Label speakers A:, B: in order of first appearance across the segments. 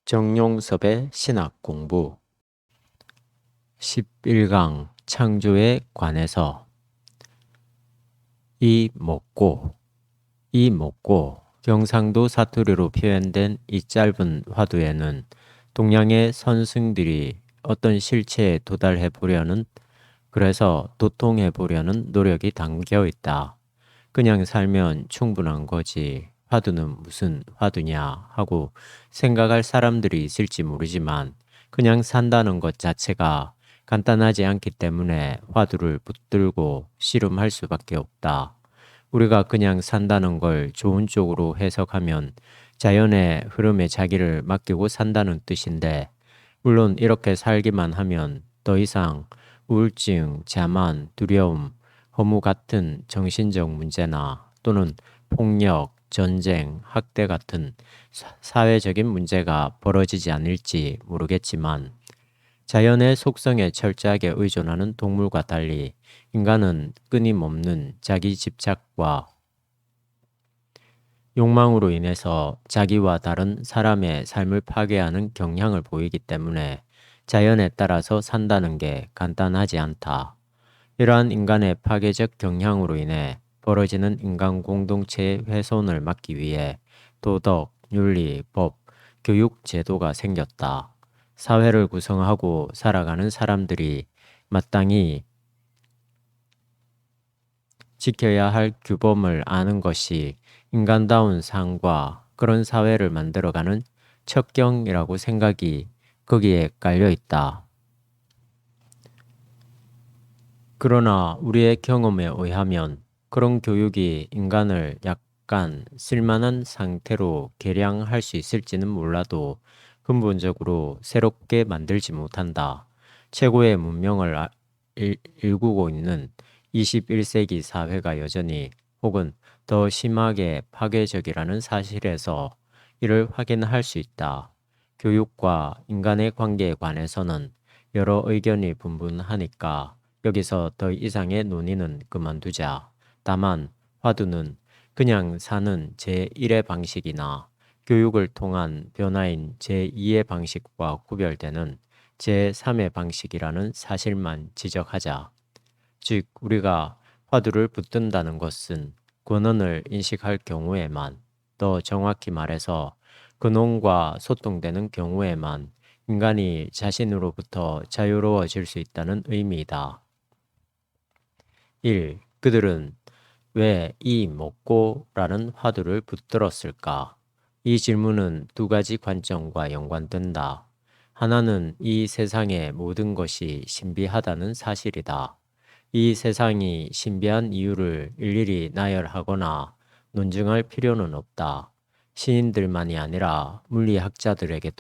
A: 정용섭의 신학공부 11강 창조에 관해서 이 먹고 경상도 사투리로 표현된 이 짧은 화두에는 동양의 선승들이 어떤 실체에 도달해 보려는 그래서 도통해 보려는 노력이 담겨 있다. 그냥 살면 충분한 거지. 화두는 무슨 화두냐 하고 생각할 사람들이 있을지 모르지만 그냥 산다는 것 자체가 간단하지 않기 때문에 화두를 붙들고 씨름할 수밖에 없다. 우리가 그냥 산다는 걸 좋은 쪽으로 해석하면 자연의 흐름에 자기를 맡기고 산다는 뜻인데, 물론 이렇게 살기만 하면 더 이상 우울증, 자만, 두려움, 허무 같은 정신적 문제나 또는 폭력, 전쟁, 학대 같은 사회적인 문제가 벌어지지 않을지 모르겠지만, 자연의 속성에 철저하게 의존하는 동물과 달리 인간은 끊임없는 자기 집착과 욕망으로 인해서 자기와 다른 사람의 삶을 파괴하는 경향을 보이기 때문에 자연에 따라서 산다는 게 간단하지 않다. 이러한 인간의 파괴적 경향으로 인해 벌어지는 인간 공동체의 훼손을 막기 위해 도덕, 윤리, 법, 교육 제도가 생겼다. 사회를 구성하고 살아가는 사람들이 마땅히 지켜야 할 규범을 아는 것이 인간다운 삶과 그런 사회를 만들어가는 첩경이라고 생각이 거기에 깔려 있다. 그러나 우리의 경험에 의하면 그런 교육이 인간을 약간 쓸만한 상태로 개량할 수 있을지는 몰라도 근본적으로 새롭게 만들지 못한다. 최고의 문명을 일구고 있는 21세기 사회가 여전히 혹은 더 심하게 파괴적이라는 사실에서 이를 확인할 수 있다. 교육과 인간의 관계에 관해서는 여러 의견이 분분하니까 여기서 더 이상의 논의는 그만두자. 다만 화두는 그냥 사는 제1의 방식이나 교육을 통한 변화인 제2의 방식과 구별되는 제3의 방식이라는 사실만 지적하자. 즉, 우리가 화두를 붙든다는 것은 근원을 인식할 경우에만, 더 정확히 말해서 근원과 소통되는 경우에만 인간이 자신으로부터 자유로워질 수 있다는 의미이다. 1. 그들은 왜 이 먹고라는 화두를 붙들었을까? 이 질문은 두 가지 관점과 연관된다. 하나는 이 세상의 모든 것이 신비하다는 사실이다. 이 세상이 신비한 이유를 일일이 나열하거나 논증할 필요는 없다. 시인들만이 아니라 물리학자들에게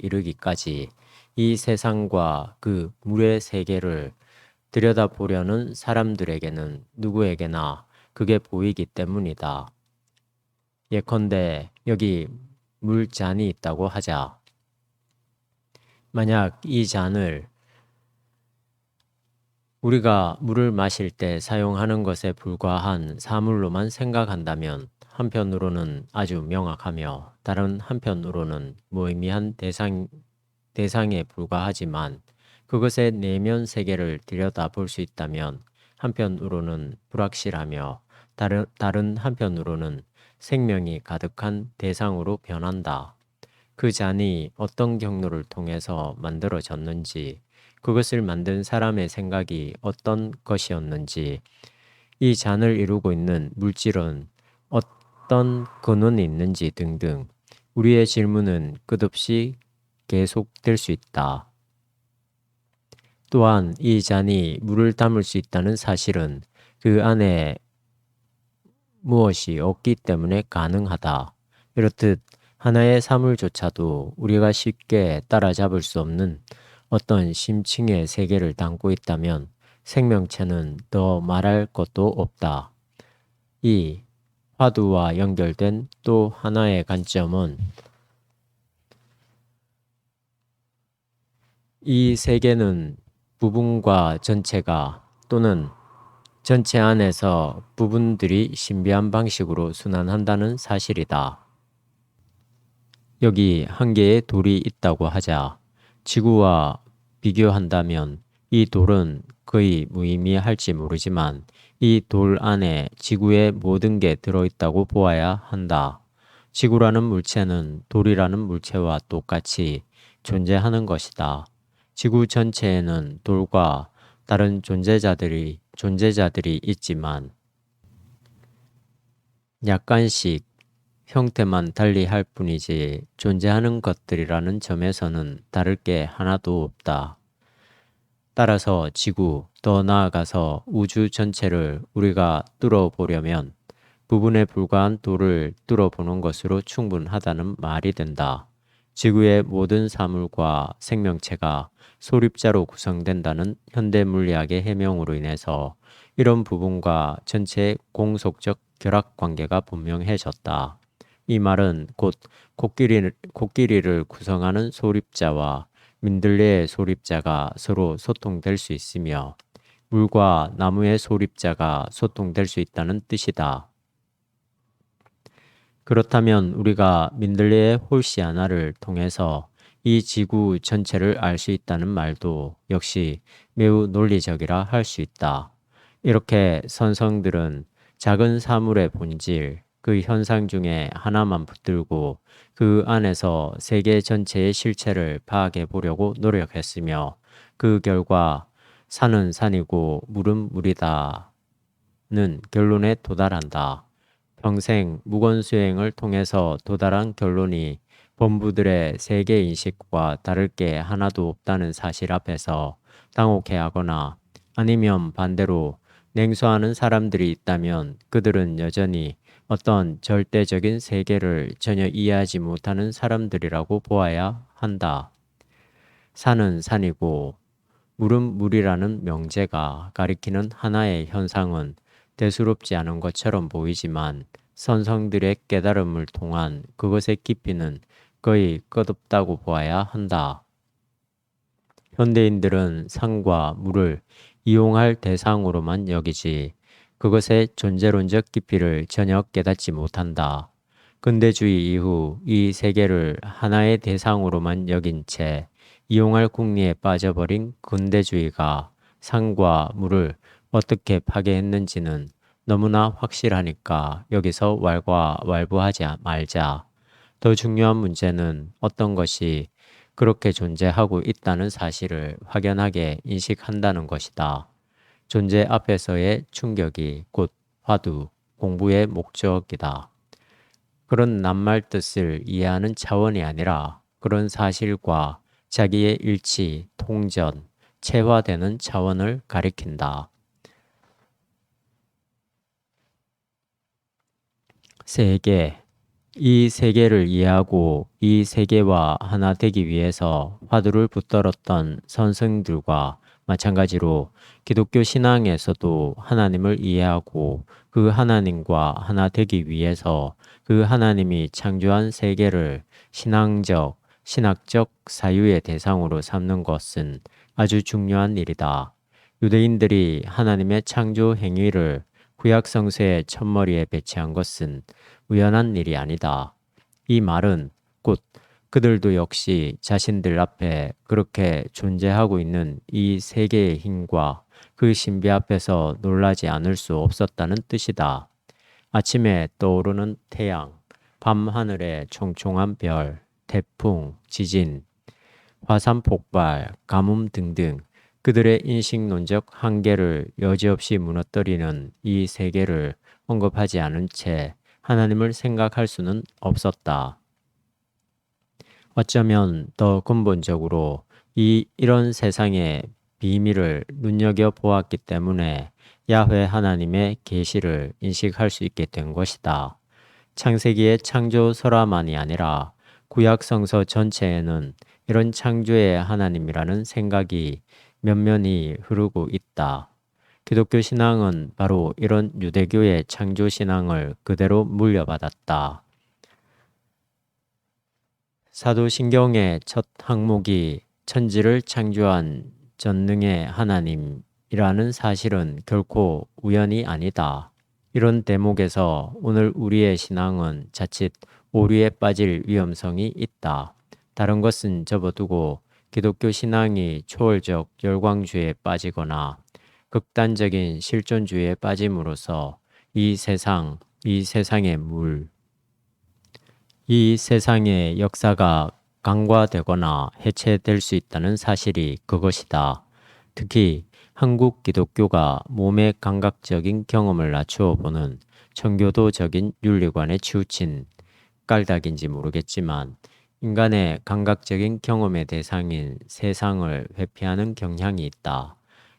A: 이르기까지 이 세상과 그 물의 세계를 들여다보려는 사람들에게는 누구에게나 그게 보이기 때문이다. 예컨대 여기 물잔이 있다고 하자. 만약 이 잔을 우리가 물을 마실 때 사용하는 것에 불과한 사물로만 생각한다면 한편으로는 아주 명확하며 다른 한편으로는 무의미한 대상에 불과하지만, 그것의 내면 세계를 들여다볼 수 있다면 한편으로는 불확실하며 다른 한편으로는 생명이 가득한 대상으로 변한다. 그 잔이 어떤 경로를 통해서 만들어졌는지, 그것을 만든 사람의 생각이 어떤 것이었는지, 이 잔을 이루고 있는 물질은 어떤 근원이 있는지 등등 우리의 질문은 끝없이 계속될 수 있다. 또한 이 잔이 물을 담을 수 있다는 사실은 그 안에 무엇이 없기 때문에 가능하다. 이렇듯 하나의 사물조차도 우리가 쉽게 따라잡을 수 없는 어떤 심층의 세계를 담고 있다면 생명체는 더 말할 것도 없다. 이 화두와 연결된 또 하나의 관점은 이 세계는 부분과 전체가 또는 전체 안에서 부분들이 신비한 방식으로 순환한다는 사실이다. 여기 한 개의 돌이 있다고 하자. 지구와 비교한다면 이 돌은 거의 무의미할지 모르지만 이 돌 안에 지구의 모든 게 들어있다고 보아야 한다. 지구라는 물체는 돌이라는 물체와 똑같이 존재하는 것이다. 지구 전체에는 돌과 다른 존재자들이 있지만 약간씩 형태만 달리할 뿐이지 존재하는 것들이라는 점에서는 다를 게 하나도 없다. 따라서 지구, 더 나아가서 우주 전체를 우리가 뚫어보려면 부분에 불과한 돌을 뚫어보는 것으로 충분하다는 말이 된다. 지구의 모든 사물과 생명체가 소립자로 구성된다는 현대 물리학의 해명으로 인해서 이런 부분과 전체의 공속적 결합 관계가 분명해졌다. 이 말은 곧 코끼리를 구성하는 소립자와 민들레의 소립자가 서로 소통될 수 있으며 물과 나무의 소립자가 소통될 수 있다는 뜻이다. 그렇다면 우리가 민들레의 홀시아나를 통해서 이 지구 전체를 알 수 있다는 말도 역시 매우 논리적이라 할 수 있다. 이렇게 선성들은 작은 사물의 본질, 그 현상 중에 하나만 붙들고 그 안에서 세계 전체의 실체를 파악해 보려고 노력했으며 그 결과 산은 산이고 물은 물이다는 결론에 도달한다. 평생 무건수행을 통해서 도달한 결론이 범부들의 세계 인식과 다를 게 하나도 없다는 사실 앞에서 당혹해하거나 아니면 반대로 냉소하는 사람들이 있다면 그들은 여전히 어떤 절대적인 세계를 전혀 이해하지 못하는 사람들이라고 보아야 한다. 산은 산이고 물은 물이라는 명제가 가리키는 하나의 현상은 대수롭지 않은 것처럼 보이지만 선성들의 깨달음을 통한 그것의 깊이는 거의 끝없다고 보아야 한다. 현대인들은 산과 물을 이용할 대상으로만 여기지 그것의 존재론적 깊이를 전혀 깨닫지 못한다. 근대주의 이후 이 세계를 하나의 대상으로만 여긴 채 이용할 궁리에 빠져버린 근대주의가 산과 물을 어떻게 파괴했는지는 너무나 확실하니까 여기서 왈가왈부하지 말자. 더 중요한 문제는 어떤 것이 그렇게 존재하고 있다는 사실을 확연하게 인식한다는 것이다. 존재 앞에서의 충격이 곧 화두, 공부의 목적이다. 그런 낱말 뜻을 이해하는 차원이 아니라 그런 사실과 자기의 일치, 통전, 체화되는 차원을 가리킨다. 세계. 이 세계를 이해하고 이 세계와 하나 되기 위해서 화두를 붙들었던 선생들과 마찬가지로 기독교 신앙에서도 하나님을 이해하고 그 하나님과 하나 되기 위해서 그 하나님이 창조한 세계를 신학적 사유의 대상으로 삼는 것은 아주 중요한 일이다. 유대인들이 하나님의 창조 행위를 구약 성서의 첫머리에 배치한 것은 우연한 일이 아니다. 이 말은 곧 그들도 역시 자신들 앞에 그렇게 존재하고 있는 이 세계의 힘과 그 신비 앞에서 놀라지 않을 수 없었다는 뜻이다. 아침에 떠오르는 태양, 밤하늘의 총총한 별, 태풍, 지진, 화산 폭발, 가뭄 등등 그들의 인식론적 한계를 여지없이 무너뜨리는 이 세계를 언급하지 않은 채 하나님을 생각할 수는 없었다. 어쩌면 더 근본적으로 이런 세상의 비밀을 눈여겨 보았기 때문에 야훼 하나님의 계시를 인식할 수 있게 된 것이다. 창세기의 창조 설화만이 아니라 구약 성서 전체에는 이런 창조의 하나님이라는 생각이 면면히 흐르고 있다. 기독교 신앙은 바로 이런 유대교의 창조 신앙을 그대로 물려받았다. 사도신경의 첫 항목이 천지를 창조한 전능의 하나님이라는 사실은 결코 우연이 아니다. 이런 대목에서 오늘 우리의 신앙은 자칫 오류에 빠질 위험성이 있다. 다른 것은 접어두고 기독교 신앙이 초월적 열광주의에 빠지거나 극단적인 실존주의에 빠짐으로써 이 세상의 이 세상의 역사가 강화되거나 해체될 수 있다는 사실이 그것이다. 특히 한국 기독교가 몸의 감각적인 경험을 낮추어 보는 청교도적인 윤리관에 치우친 깔닥인지 모르겠지만 인간의 감각적인 경험의 대상인 세상을 회피하는 경향이 있다.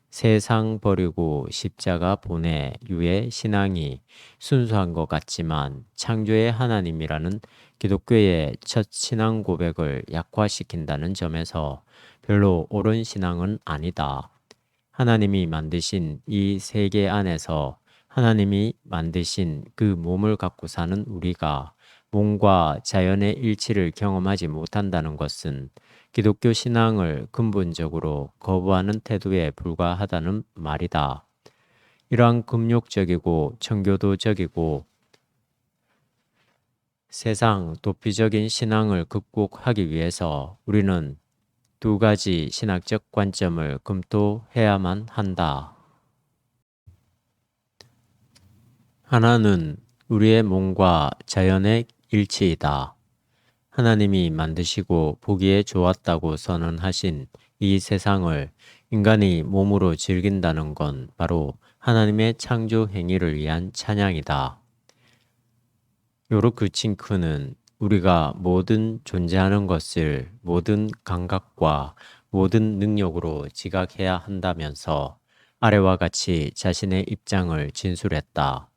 A: 세상 버리고 십자가 보내 유의 신앙이 순수한 것 같지만 창조의 하나님이라는 기독교의 첫 신앙 고백을 약화시킨다는 점에서 별로 옳은 신앙은 아니다. 하나님이 만드신 이 세계 안에서 하나님이 만드신 그 몸을 갖고 사는 우리가 몸과 자연의 일치를 경험하지 못한다는 것은 기독교 신앙을 근본적으로 거부하는 태도에 불과하다는 말이다. 이러한 금욕적이고 청교도적이고 세상 도피적인 신앙을 극복하기 위해서 우리는 두 가지 신학적 관점을 검토해야만 한다. 하나는 우리의 몸과 자연의 일치이다. 하나님이 만드시고 보기에 좋았다고 선언하신 이 세상을 인간이 몸으로 즐긴다는 건 바로 하나님의 창조 행위를 위한 찬양이다. 요르크 칭크는 우리가 모든 존재하는 것을 모든 감각과 모든 능력으로 지각해야 한다면서 아래와 같이 자신의 입장을 진술했다.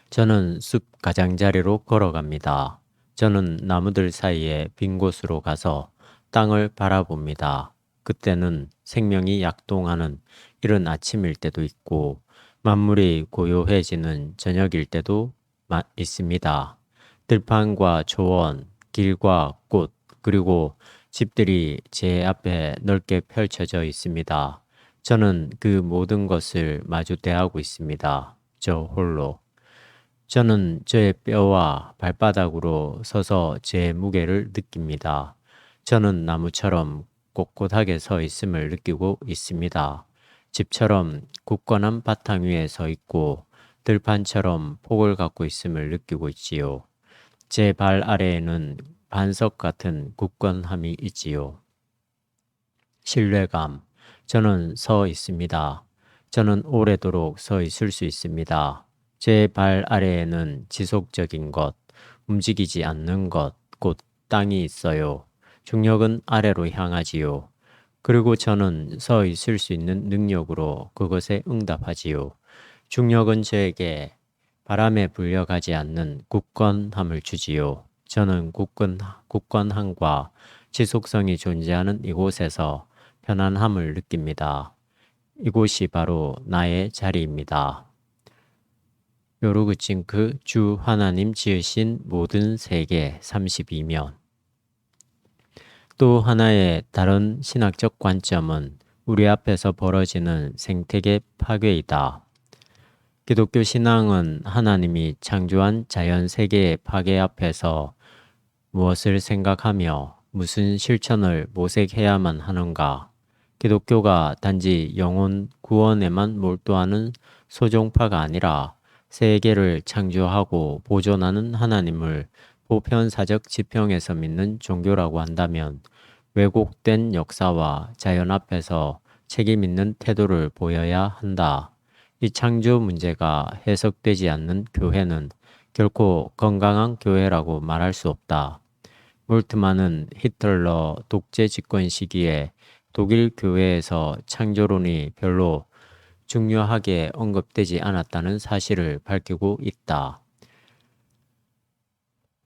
A: 저는 숲 가장자리로 걸어갑니다. 저는 나무들 사이에 빈 곳으로 가서 땅을 바라봅니다. 그때는 생명이 약동하는 이른 아침일 때도 있고 만물이 고요해지는 저녁일 때도 있습니다. 들판과 초원, 길과 꽃, 그리고 집들이 제 앞에 넓게 펼쳐져 있습니다. 저는 그 모든 것을 마주 대하고 있습니다. 저 홀로. 저는 저의 뼈와 발바닥으로 서서 제 무게를 느낍니다. 저는 나무처럼 꼿꼿하게 서 있음을 느끼고 있습니다. 집처럼 굳건한 바탕 위에 서 있고 들판처럼 폭을 갖고 있음을 느끼고 있지요. 제 발 아래에는 반석 같은 굳건함이 있지요. 신뢰감. 저는 서 있습니다. 저는 오래도록 서 있을 수 있습니다. 제 발 아래에는 지속적인 것, 움직이지 않는 것, 곧 땅이 있어요. 중력은 아래로 향하지요. 그리고 저는 서 있을 수 있는 능력으로 그것에 응답하지요. 중력은 저에게 바람에 불려가지 않는 굳건함을 주지요. 저는 굳건함과 지속성이 존재하는 이곳에서 편안함을 느낍니다. 이곳이 바로 나의 자리입니다. 요르그칭크 주 하나님 지으신 모든 세계 32면. 또 하나의 다른 신학적 관점은 우리 앞에서 벌어지는 생태계 파괴이다. 기독교 신앙은 하나님이 창조한 자연 세계의 파괴 앞에서 무엇을 생각하며 무슨 실천을 모색해야만 하는가? 기독교가 단지 영혼 구원에만 몰두하는 소종파가 아니라 세계를 창조하고 보존하는 하나님을 보편사적 지평에서 믿는 종교라고 한다면 왜곡된 역사와 자연 앞에서 책임 있는 태도를 보여야 한다. 이 창조 문제가 해석되지 않는 교회는 결코 건강한 교회라고 말할 수 없다. 몰트만은 히틀러 독재 집권 시기에 독일 교회에서 창조론이 별로 중요하게 언급되지 않았다는 사실을 밝히고 있다.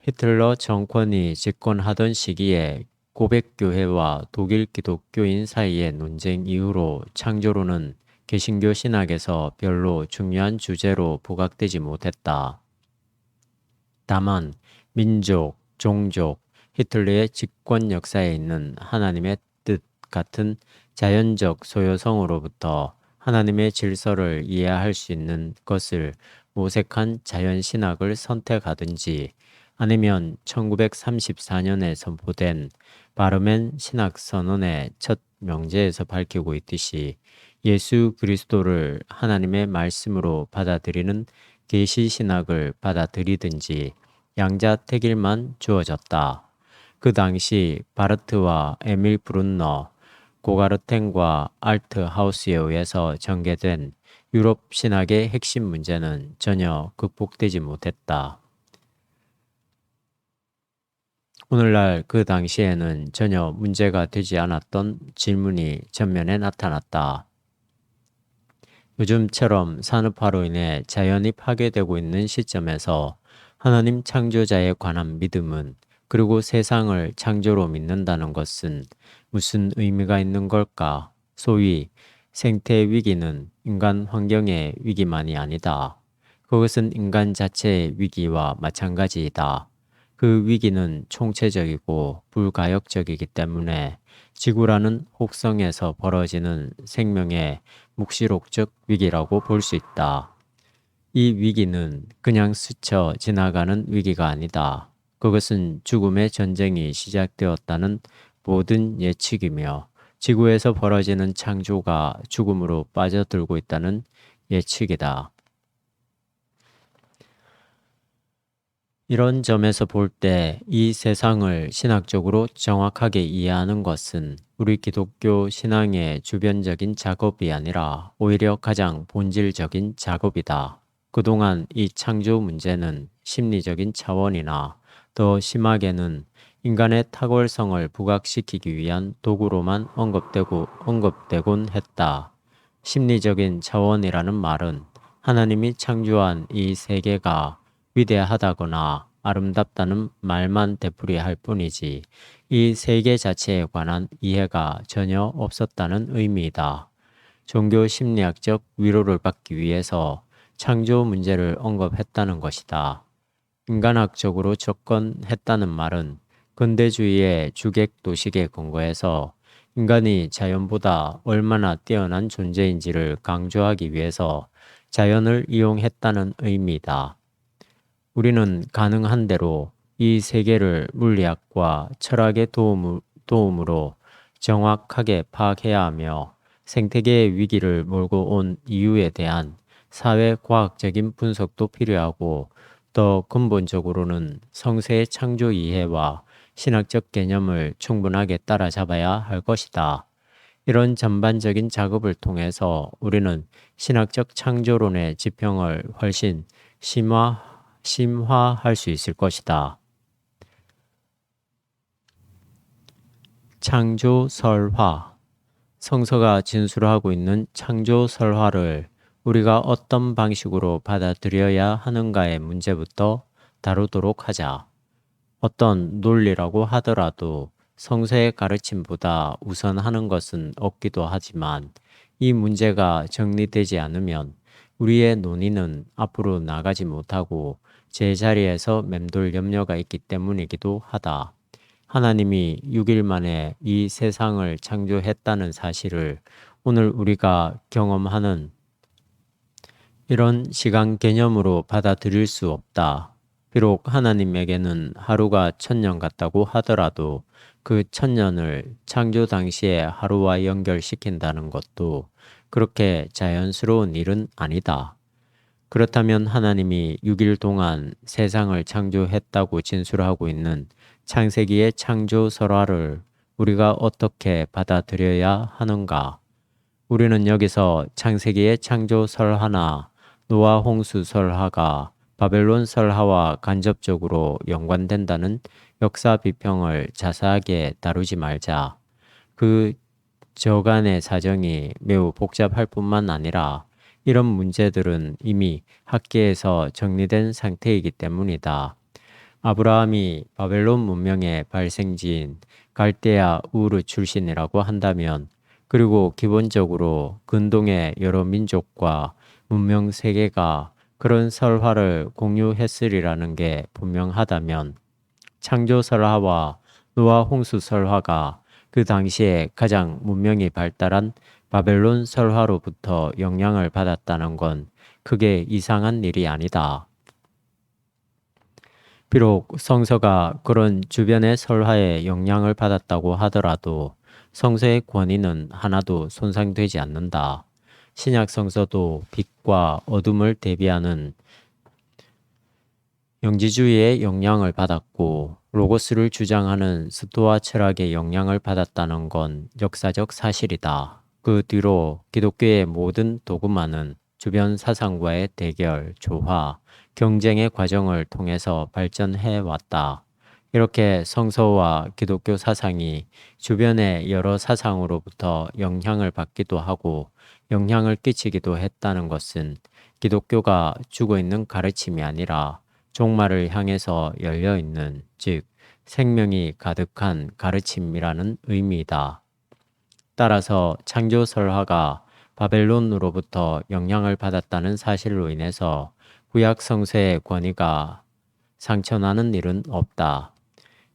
A: 히틀러 정권이 집권하던 시기에 고백교회와 독일 기독교인 사이의 논쟁 이후로 창조론은 개신교 신학에서 별로 중요한 주제로 부각되지 못했다. 다만 민족, 종족, 히틀러의 집권 역사에 있는 하나님의 뜻 같은 자연적 소요성으로부터 하나님의 질서를 이해할 수 있는 것을 모색한 자연신학을 선택하든지 아니면 1934년에 선포된 바르멘 신학선언의 첫 명제에서 밝히고 있듯이 예수 그리스도를 하나님의 말씀으로 받아들이는 계시 신학을 받아들이든지 양자택일만 주어졌다. 그 당시 바르트와 에밀 브룬너, 고가르텐과 알트 하우스에 의해서 전개된 유럽 신학의 핵심 문제는 전혀 극복되지 못했다. 오늘날 그 당시에는 전혀 문제가 되지 않았던 질문이 전면에 나타났다. 요즘처럼 산업화로 인해 자연이 파괴되고 있는 시점에서 하나님 창조자에 관한 믿음은, 그리고 세상을 창조로 믿는다는 것은 무슨 의미가 있는 걸까? 소위 생태 위기는 인간 환경의 위기만이 아니다. 그것은 인간 자체의 위기와 마찬가지이다. 그 위기는 총체적이고 불가역적이기 때문에 지구라는 혹성에서 벌어지는 생명의 묵시록적 위기라고 볼 수 있다. 이 위기는 그냥 스쳐 지나가는 위기가 아니다. 그것은 죽음의 전쟁이 시작되었다는 모든 예측이며 지구에서 벌어지는 창조가 죽음으로 빠져들고 있다는 예측이다. 이런 점에서 볼 때 이 세상을 신학적으로 정확하게 이해하는 것은 우리 기독교 신앙의 주변적인 작업이 아니라 오히려 가장 본질적인 작업이다. 그동안 이 창조 문제는 심리적인 차원이나 더 심하게는 인간의 탁월성을 부각시키기 위한 도구로만 언급되곤 했다. 심리적인 차원이라는 말은 하나님이 창조한 이 세계가 위대하다거나 아름답다는 말만 되풀이할 뿐이지 이 세계 자체에 관한 이해가 전혀 없었다는 의미이다. 종교 심리학적 위로를 받기 위해서 창조 문제를 언급했다는 것이다. 인간학적으로 접근했다는 말은 근대주의의 주객 도식에 근거해서 인간이 자연보다 얼마나 뛰어난 존재인지를 강조하기 위해서 자연을 이용했다는 의미이다. 우리는 가능한 대로 이 세계를 물리학과 철학의 도움으로 정확하게 파악해야 하며 생태계의 위기를 몰고 온 이유에 대한 사회과학적인 분석도 필요하고, 더 근본적으로는 성세의 창조 이해와 신학적 개념을 충분하게 따라잡아야 할 것이다. 이런 전반적인 작업을 통해서 우리는 신학적 창조론의 지평을 훨씬 심화할 수 있을 것이다. 창조설화. 성서가 진술하고 있는 창조설화를 우리가 어떤 방식으로 받아들여야 하는가의 문제부터 다루도록 하자. 어떤 논리라고 하더라도 성서의 가르침보다 우선하는 것은 없기도 하지만 이 문제가 정리되지 않으면 우리의 논의는 앞으로 나가지 못하고 제자리에서 맴돌 염려가 있기 때문이기도 하다. 하나님이 6일 만에 이 세상을 창조했다는 사실을 오늘 우리가 경험하는 이런 시간 개념으로 받아들일 수 없다. 비록 하나님에게는 하루가 1000년 같다고 하더라도 그 1000년을 창조 당시의 하루와 연결시킨다는 것도 그렇게 자연스러운 일은 아니다. 그렇다면 하나님이 6일 동안 세상을 창조했다고 진술하고 있는 창세기의 창조 설화를 우리가 어떻게 받아들여야 하는가? 우리는 여기서 창세기의 창조 설화나 노아 홍수 설화가 바벨론 설화와 간접적으로 연관된다는 역사 비평을 자세하게 다루지 말자. 그 저간의 사정이 매우 복잡할 뿐만 아니라 이런 문제들은 이미 학계에서 정리된 상태이기 때문이다. 아브라함이 바벨론 문명의 발생지인 갈대아 우르 출신이라고 한다면, 그리고 기본적으로 근동의 여러 민족과 문명 세계가 그런 설화를 공유했으리라는 게 분명하다면, 창조 설화와 노아 홍수 설화가 그 당시에 가장 문명이 발달한 바벨론 설화로부터 영향을 받았다는 건 크게 이상한 일이 아니다. 비록 성서가 그런 주변의 설화에 영향을 받았다고 하더라도 성서의 권위는 하나도 손상되지 않는다. 신약 성서도 빛과 어둠을 대비하는 영지주의의 영향을 받았고 로고스를 주장하는 스토아 철학의 영향을 받았다는 건 역사적 사실이다. 그 뒤로 기독교의 모든 도구마는 주변 사상과의 대결, 조화, 경쟁의 과정을 통해서 발전해 왔다. 이렇게 성서와 기독교 사상이 주변의 여러 사상으로부터 영향을 받기도 하고 영향을 끼치기도 했다는 것은 기독교가 주고 있는 가르침이 아니라 종말을 향해서 열려 있는, 즉, 생명이 가득한 가르침이라는 의미이다. 따라서 창조설화가 바벨론으로부터 영향을 받았다는 사실로 인해서 구약 성서의 권위가 상처나는 일은 없다.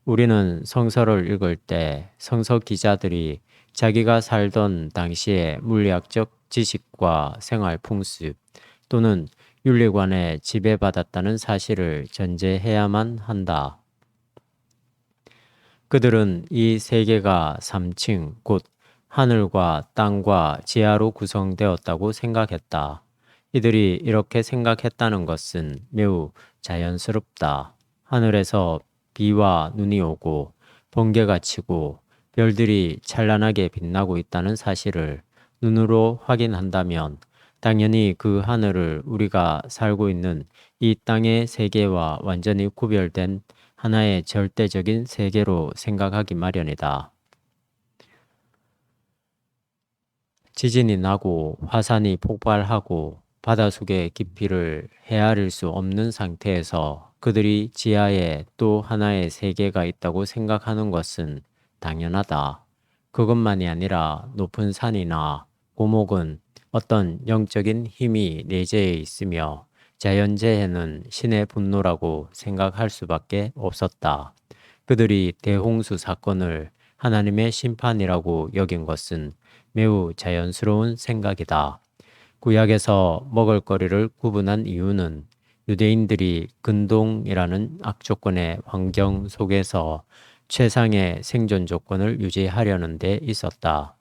A: 우리는 성서를 읽을 때 성서 기자들이 자기가 살던 당시의 물리학적 지식과 생활 풍습 또는 윤리관에 지배받았다는 사실을 전제해야만 한다. 그들은 이 세계가 3층, 곧 하늘과 땅과 지하로 구성되었다고 생각했다. 이들이 이렇게 생각했다는 것은 매우 자연스럽다. 하늘에서 비와 눈이 오고 번개가 치고 별들이 찬란하게 빛나고 있다는 사실을 눈으로 확인한다면 당연히 그 하늘을 우리가 살고 있는 이 땅의 세계와 완전히 구별된 하나의 절대적인 세계로 생각하기 마련이다. 지진이 나고 화산이 폭발하고 바닷속의 깊이를 헤아릴 수 없는 상태에서 그들이 지하에 또 하나의 세계가 있다고 생각하는 것은 당연하다. 그것만이 아니라 높은 산이나 고목은 어떤 영적인 힘이 내재해 있으며 자연재해는 신의 분노라고 생각할 수밖에 없었다. 그들이 대홍수 사건을 하나님의 심판이라고 여긴 것은 매우 자연스러운 생각이다. 구약에서 먹을거리를 구분한 이유는 유대인들이 근동이라는 악조건의 환경 속에서 최상의 생존 조건을 유지하려는 데 있었다.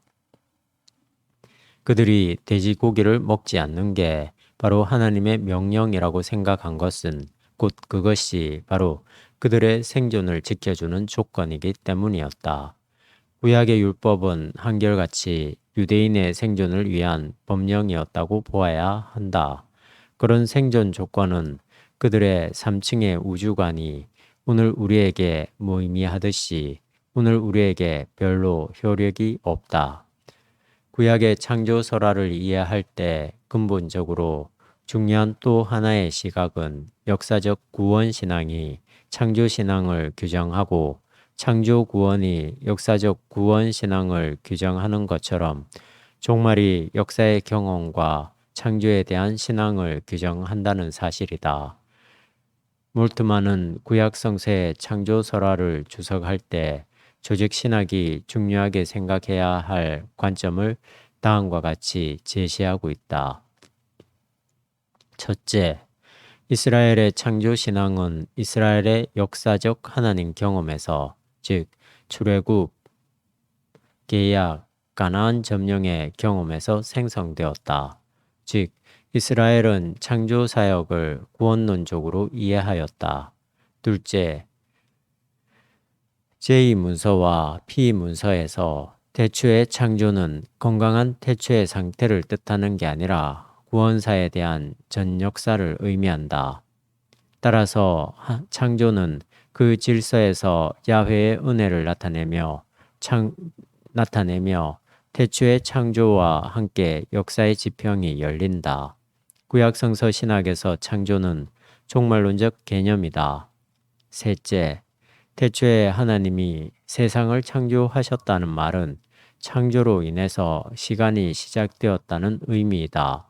A: 그들이 돼지고기를 먹지 않는 게 바로 하나님의 명령이라고 생각한 것은 곧 그것이 바로 그들의 생존을 지켜주는 조건이기 때문이었다. 구약의 율법은 한결같이 유대인의 생존을 위한 법령이었다고 보아야 한다. 그런 생존 조건은 그들의 3층의 우주관이 오늘 우리에게 무의미하듯이 오늘 우리에게 별로 효력이 없다. 구약의 창조설화를 이해할 때 근본적으로 중요한 또 하나의 시각은 역사적 구원신앙이 창조신앙을 규정하고 창조구원이 역사적 구원신앙을 규정하는 것처럼 종말이 역사의 경험과 창조에 대한 신앙을 규정한다는 사실이다. 몰트만은 구약 성서의 창조설화를 주석할 때 조직신학이 중요하게 생각해야 할 관점을 다음과 같이 제시하고 있다. 첫째, 이스라엘의 창조신앙은 이스라엘의 역사적 하나님 경험에서, 즉 출애굽, 계약, 가나안 점령의 경험에서 생성되었다. 즉 이스라엘은 창조 사역을 구원론적으로 이해하였다. 둘째, 제2문서와 P문서에서 태초의 창조는 건강한 태초의 상태를 뜻하는 게 아니라 구원사에 대한 전 역사를 의미한다. 따라서 창조는 그 질서에서 야훼의 은혜를 나타내며 태초의 창조와 함께 역사의 지평이 열린다. 구약성서 신학에서 창조는 종말론적 개념이다. 셋째, 태초에 하나님이 세상을 창조하셨다는 말은 창조로 인해서 시간이 시작되었다는 의미이다.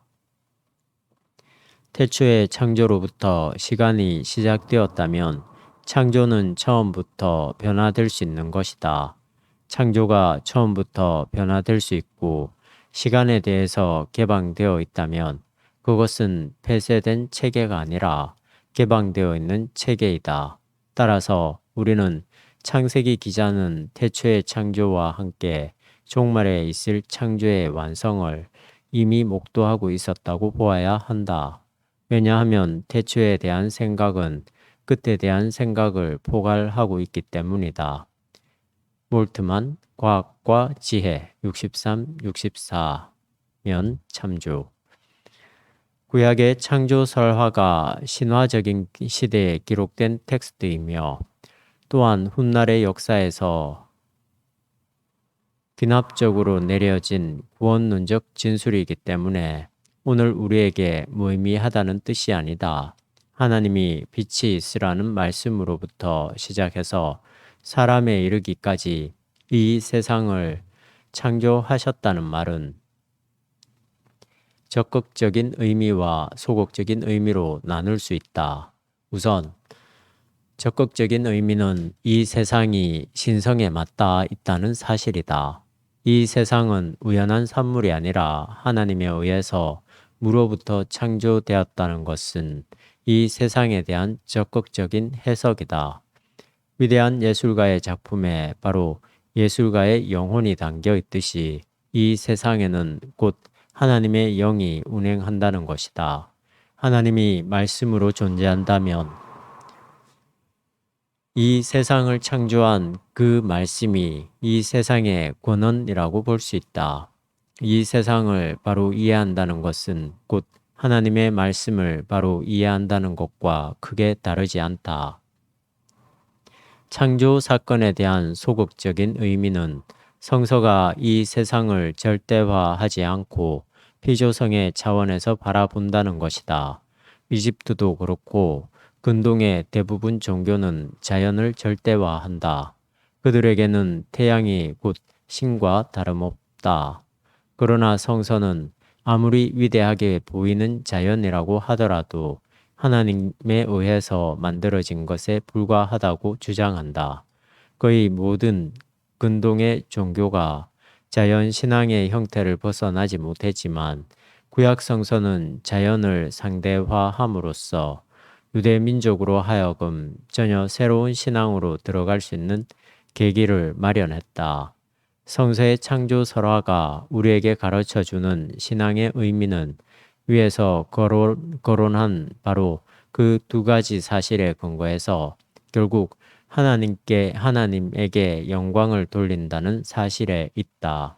A: 태초의 창조로부터 시간이 시작되었다면 창조는 처음부터 변화될 수 있는 것이다. 창조가 처음부터 변화될 수 있고 시간에 대해서 개방되어 있다면 그것은 폐쇄된 체계가 아니라 개방되어 있는 체계이다. 따라서 우리는 창세기 기자는 태초의 창조와 함께 종말에 있을 창조의 완성을 이미 목도하고 있었다고 보아야 한다. 왜냐하면 태초에 대한 생각은 끝에 대한 생각을 포괄하고 있기 때문이다. 몰트만 과학과 지혜 63, 64면 참조. 구약의 창조 설화가 신화적인 시대에 기록된 텍스트이며 또한 훗날의 역사에서 귀납적으로 내려진 구원론적 진술이기 때문에 오늘 우리에게 무의미하다는 뜻이 아니다. 하나님이 빛이 있으라는 말씀으로부터 시작해서 사람에 이르기까지 이 세상을 창조하셨다는 말은 적극적인 의미와 소극적인 의미로 나눌 수 있다. 우선 적극적인 의미는 이 세상이 신성에 맞닿아 있다는 사실이다. 이 세상은 우연한 산물이 아니라 하나님에 의해서 무로부터 창조되었다는 것은 이 세상에 대한 적극적인 해석이다. 위대한 예술가의 작품에 바로 예술가의 영혼이 담겨 있듯이 이 세상에는 곧 하나님의 영이 운행한다는 것이다. 하나님이 말씀으로 존재한다면 이 세상을 창조한 그 말씀이 이 세상의 권원이라고 볼 수 있다. 이 세상을 바로 이해한다는 것은 곧 하나님의 말씀을 바로 이해한다는 것과 크게 다르지 않다. 창조 사건에 대한 소극적인 의미는 성서가 이 세상을 절대화하지 않고 피조성의 차원에서 바라본다는 것이다. 이집트도 그렇고 근동의 대부분 종교는 자연을 절대화한다. 그들에게는 태양이 곧 신과 다름없다. 그러나 성서는 아무리 위대하게 보이는 자연이라고 하더라도 하나님에 의해서 만들어진 것에 불과하다고 주장한다. 거의 모든 근동의 종교가 자연 신앙의 형태를 벗어나지 못했지만 구약 성서는 자연을 상대화함으로써 유대 민족으로 하여금 전혀 새로운 신앙으로 들어갈 수 있는 계기를 마련했다. 성서의 창조 설화가 우리에게 가르쳐 주는 신앙의 의미는 위에서 거론한 바로 그 두 가지 사실에 근거해서 결국 하나님에게 영광을 돌린다는 사실에 있다.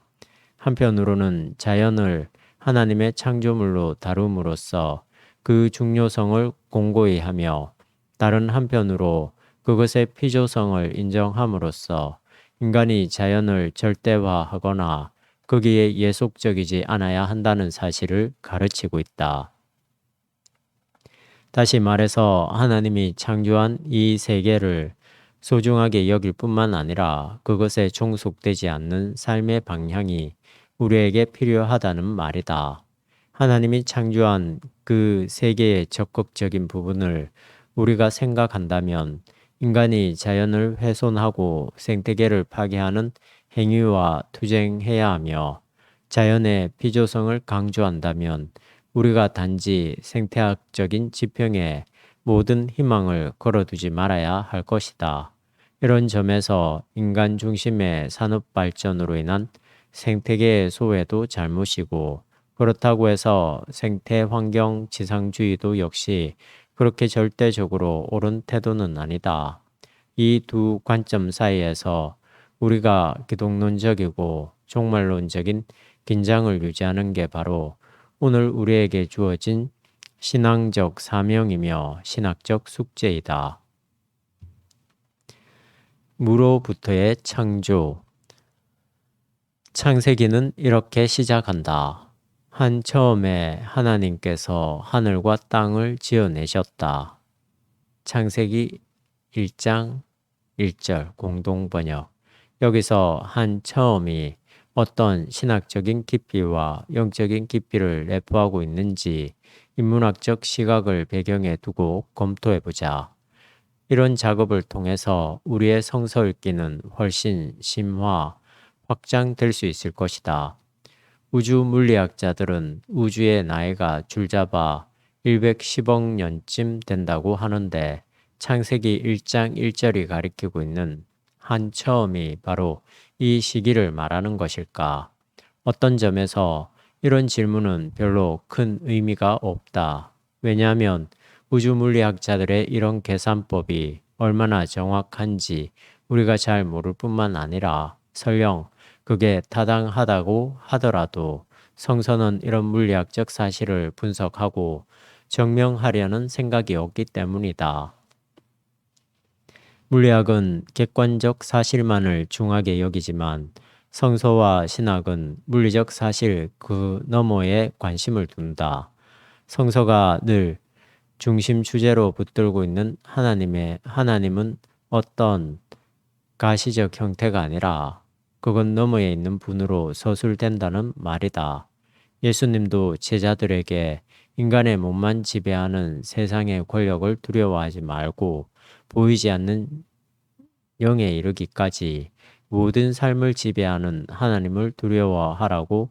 A: 한편으로는 자연을 하나님의 창조물로 다룸으로써 그 중요성을 공고히 하며 다른 한편으로 그것의 피조성을 인정함으로써 인간이 자연을 절대화하거나 거기에 예속적이지 않아야 한다는 사실을 가르치고 있다. 다시 말해서 하나님이 창조한 이 세계를 소중하게 여길 뿐만 아니라 그것에 종속되지 않는 삶의 방향이 우리에게 필요하다는 말이다. 하나님이 창조한 그 세계의 적극적인 부분을 우리가 생각한다면 인간이 자연을 훼손하고 생태계를 파괴하는 행위와 투쟁해야 하며 자연의 피조성을 강조한다면 우리가 단지 생태학적인 지평에 모든 희망을 걸어두지 말아야 할 것이다. 이런 점에서 인간 중심의 산업 발전으로 인한 생태계의 소외도 잘못이고 그렇다고 해서 생태 환경 지상주의도 역시 그렇게 절대적으로 옳은 태도는 아니다. 이 두 관점 사이에서 우리가 기독론적이고 종말론적인 긴장을 유지하는 게 바로 오늘 우리에게 주어진 신앙적 사명이며 신학적 숙제이다. 무로부터의 창조. 창세기는 이렇게 시작한다. 한 처음에 하나님께서 하늘과 땅을 지어내셨다. 창세기 1장 1절 공동번역. 여기서 한 처음이 어떤 신학적인 깊이와 영적인 깊이를 내포하고 있는지 인문학적 시각을 배경에 두고 검토해보자. 이런 작업을 통해서 우리의 성서 읽기는 훨씬 심화, 확장될 수 있을 것이다. 우주 물리학자들은 우주의 나이가 줄잡아 110억 년쯤 된다고 하는데 창세기 1장 1절이 가리키고 있는 한 처음이 바로 이 시기를 말하는 것일까? 어떤 점에서 이런 질문은 별로 큰 의미가 없다. 왜냐하면 우주 물리학자들의 이런 계산법이 얼마나 정확한지 우리가 잘 모를 뿐만 아니라 설령 그게 타당하다고 하더라도 성서는 이런 물리학적 사실을 분석하고 증명하려는 생각이 없기 때문이다. 물리학은 객관적 사실만을 중하게 여기지만 성서와 신학은 물리적 사실 그 너머에 관심을 둔다. 성서가 늘 중심 주제로 붙들고 있는 하나님은 어떤 가시적 형태가 아니라 그건 너머에 있는 분으로 서술된다는 말이다. 예수님도 제자들에게 인간의 몸만 지배하는 세상의 권력을 두려워하지 말고 보이지 않는 영에 이르기까지 모든 삶을 지배하는 하나님을 두려워하라고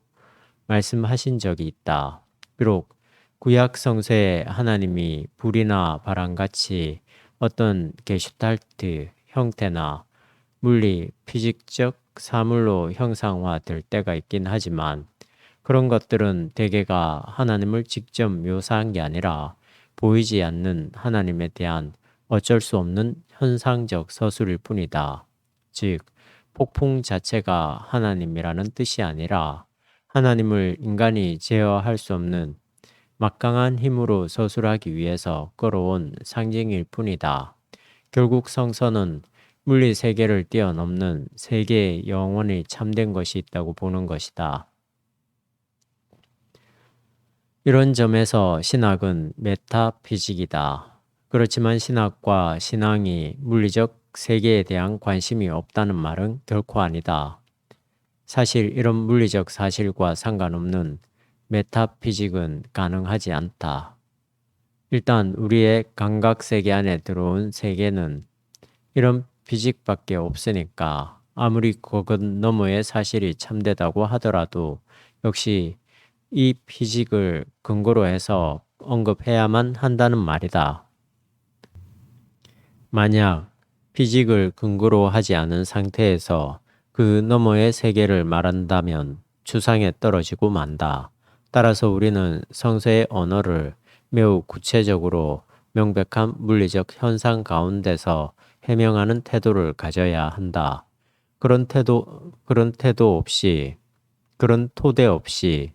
A: 말씀하신 적이 있다. 비록 구약 성서의 하나님이 불이나 바람같이 어떤 게슈탈트 형태나 물리, 피직적 사물로 형상화될 때가 있긴 하지만 그런 것들은 대개가 하나님을 직접 묘사한 게 아니라 보이지 않는 하나님에 대한 어쩔 수 없는 현상적 서술일 뿐이다. 즉, 폭풍 자체가 하나님이라는 뜻이 아니라 하나님을 인간이 제어할 수 없는 막강한 힘으로 서술하기 위해서 끌어온 상징일 뿐이다. 결국 성서는 물리 세계를 뛰어넘는 세계에 영원히 참된 것이 있다고 보는 것이다. 이런 점에서 신학은 메타피직이다. 그렇지만 신학과 신앙이 물리적 세계에 대한 관심이 없다는 말은 결코 아니다. 사실 이런 물리적 사실과 상관없는 메타피직은 가능하지 않다. 일단 우리의 감각 세계 안에 들어온 세계는 이런 피직밖에 없으니까 아무리 그것 너머의 사실이 참되다고 하더라도 역시 이 피직을 근거로 해서 언급해야만 한다는 말이다. 만약 피직을 근거로 하지 않은 상태에서 그 너머의 세계를 말한다면 추상에 떨어지고 만다. 따라서 우리는 성서의 언어를 매우 구체적으로 명백한 물리적 현상 가운데서 해명하는 태도를 가져야 한다. 그런 토대 없이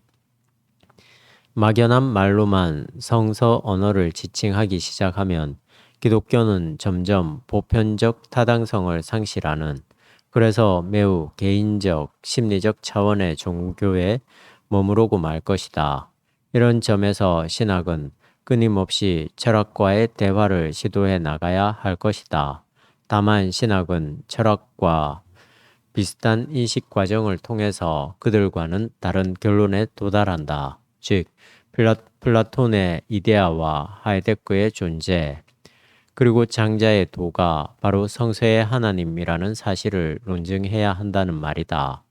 A: 막연한 말로만 성서 언어를 지칭하기 시작하면 기독교는 점점 보편적 타당성을 상실하는, 그래서 매우 개인적, 심리적 차원의 종교에 머무르고 말 것이다. 이런 점에서 신학은 끊임없이 철학과의 대화를 시도해 나가야 할 것이다. 다만 신학은 철학과 비슷한 인식 과정을 통해서 그들과는 다른 결론에 도달한다. 즉, 플라톤의 이데아와 하이데거의 존재, 그리고 장자의 도가 바로 성서의 하나님이라는 사실을 논증해야 한다는 말이다.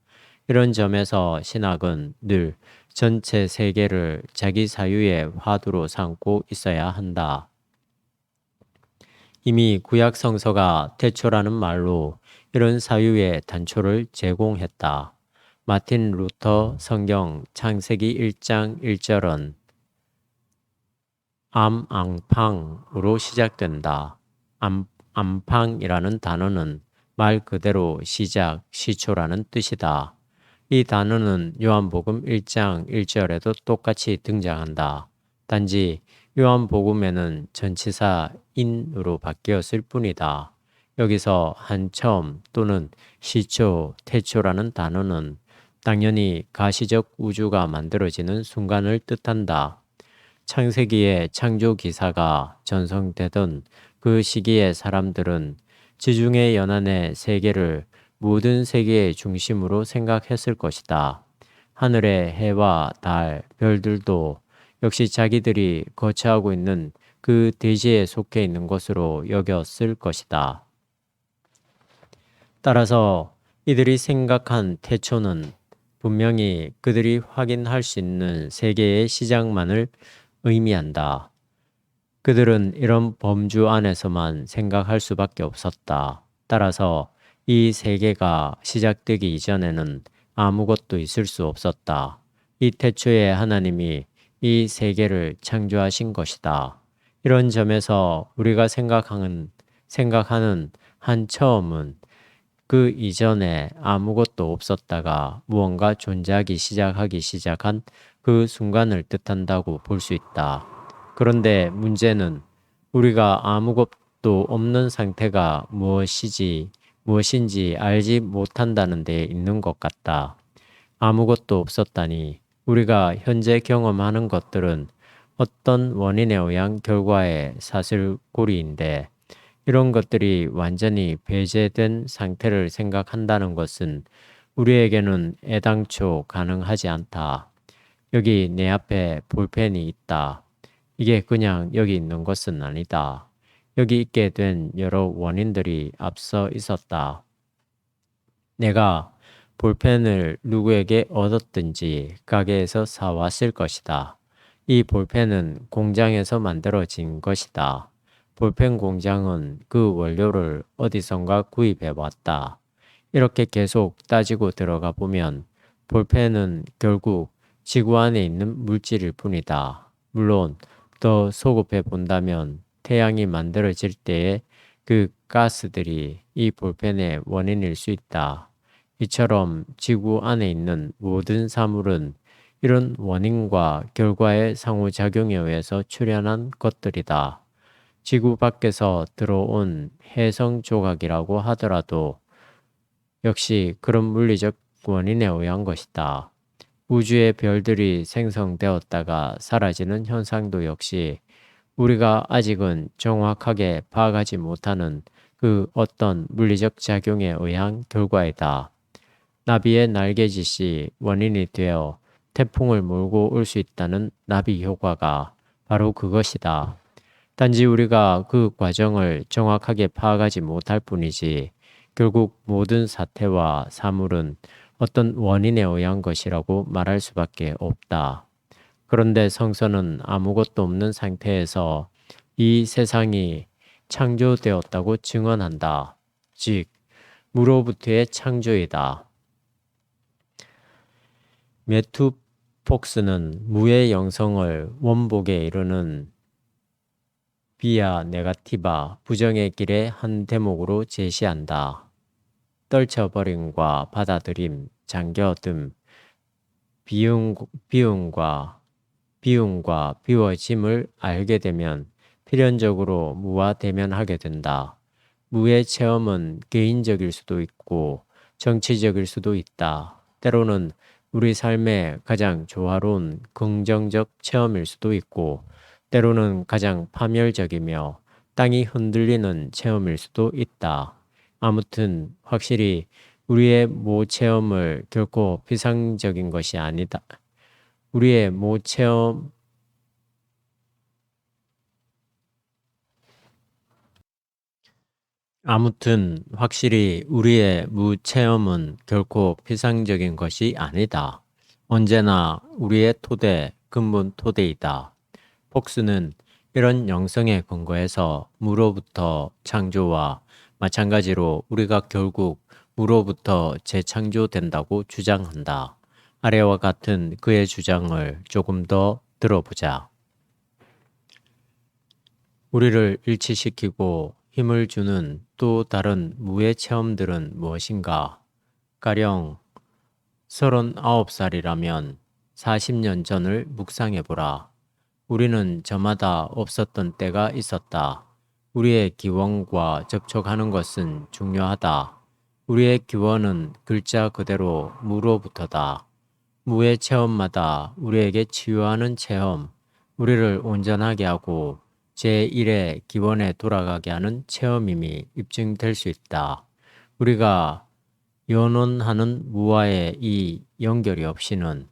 A: 이런 점에서 신학은 늘 전체 세계를 자기 사유의 화두로 삼고 있어야 한다. 이미 구약 성서가 태초라는 말로 이런 사유의 단초를 제공했다. 마틴 루터 성경 창세기 1장 1절은 암앙팡으로 시작된다. 암팡이라는 단어는 말 그대로 시작, 시초라는 뜻이다. 이 단어는 요한복음 1장 1절에도 똑같이 등장한다. 단지 요한복음에는 전치사 인으로 바뀌었을 뿐이다. 여기서 한 처음 또는 시초, 태초라는 단어는 당연히 가시적 우주가 만들어지는 순간을 뜻한다. 창세기의 창조 기사가 전성되던 그 시기의 사람들은 지중해 연안의 세계를 모든 세계의 중심으로 생각했을 것이다. 하늘의 해와 달, 별들도 역시 자기들이 거처하고 있는 그 대지에 속해 있는 것으로 여겼을 것이다. 따라서 이들이 생각한 태초는 분명히 그들이 확인할 수 있는 세계의 시작만을 의미한다. 그들은 이런 범주 안에서만 생각할 수밖에 없었다. 따라서 이 세계가 시작되기 이전에는 아무것도 있을 수 없었다. 이 태초에 하나님이 이 세계를 창조하신 것이다. 이런 점에서 우리가 생각하는 한 처음은 그 이전에 아무것도 없었다가 무언가 존재하기 시작한 그 순간을 뜻한다고 볼 수 있다. 그런데 문제는 우리가 아무것도 없는 상태가 무엇인지 알지 못한다는 데 있는 것 같다. 아무것도 없었다니 우리가 현재 경험하는 것들은 어떤 원인에 의한 결과의 사슬고리인데 이런 것들이 완전히 배제된 상태를 생각한다는 것은 우리에게는 애당초 가능하지 않다. 여기 내 앞에 볼펜이 있다. 이게 그냥 여기 있는 것은 아니다. 여기 있게 된 여러 원인들이 앞서 있었다. 내가 볼펜을 누구에게 얻었든지 가게에서 사왔을 것이다. 이 볼펜은 공장에서 만들어진 것이다. 볼펜 공장은 그 원료를 어디선가 구입해 왔다. 이렇게 계속 따지고 들어가 보면 볼펜은 결국 지구 안에 있는 물질일 뿐이다. 물론 더 소급해 본다면 태양이 만들어질 때에 그 가스들이 이 볼펜의 원인일 수 있다. 이처럼 지구 안에 있는 모든 사물은 이런 원인과 결과의 상호작용에 의해서 출현한 것들이다. 지구 밖에서 들어온 해성 조각이라고 하더라도 역시 그런 물리적 원인에 의한 것이다. 우주의 별들이 생성되었다가 사라지는 현상도 역시 우리가 아직은 정확하게 파악하지 못하는 그 어떤 물리적 작용에 의한 결과이다. 나비의 날개짓이 원인이 되어 태풍을 몰고 올 수 있다는 나비 효과가 바로 그것이다. 단지 우리가 그 과정을 정확하게 파악하지 못할 뿐이지 결국 모든 사태와 사물은 어떤 원인에 의한 것이라고 말할 수밖에 없다. 그런데 성서는 아무것도 없는 상태에서 이 세상이 창조되었다고 증언한다. 즉, 무로부터의 창조이다. 매튜 폭스는 무의 영성을 원복에 이르는 비아 네가티바 부정의 길의 한 대목으로 제시한다. 떨쳐버림과 받아들임, 잠겨듦, 비움과 비워짐을 알게 되면 필연적으로 무와 대면하게 된다. 무의 체험은 개인적일 수도 있고 정치적일 수도 있다. 때로는 우리 삶의 가장 조화로운 긍정적 체험일 수도 있고 때로는 가장 파멸적이며 땅이 흔들리는 체험일 수도 있다. 아무튼 확실히 우리의 모 체험을 결코 피상적인 것이 아니다. 우리의 모 체험 아무튼 확실히 우리의 무체험은 결코 피상적인 것이 아니다. 언제나 우리의 토대, 근본 토대이다. 폭스는 이런 영성에 근거해서 무로부터 창조와 마찬가지로 우리가 결국 무로부터 재창조된다고 주장한다. 아래와 같은 그의 주장을 조금 더 들어보자. 우리를 일치시키고 힘을 주는 또 다른 무의 체험들은 무엇인가? 가령 39살이라면 40년 전을 묵상해보라. 우리는 저마다 없었던 때가 있었다. 우리의 기원과 접촉하는 것은 중요하다. 우리의 기원은 글자 그대로 무로부터다. 무의 체험마다 우리에게 치유하는 체험, 우리를 온전하게 하고 제1의 기원에 돌아가게 하는 체험임이 입증될 수 있다. 우리가 연원하는 무와의 이 연결이 없이는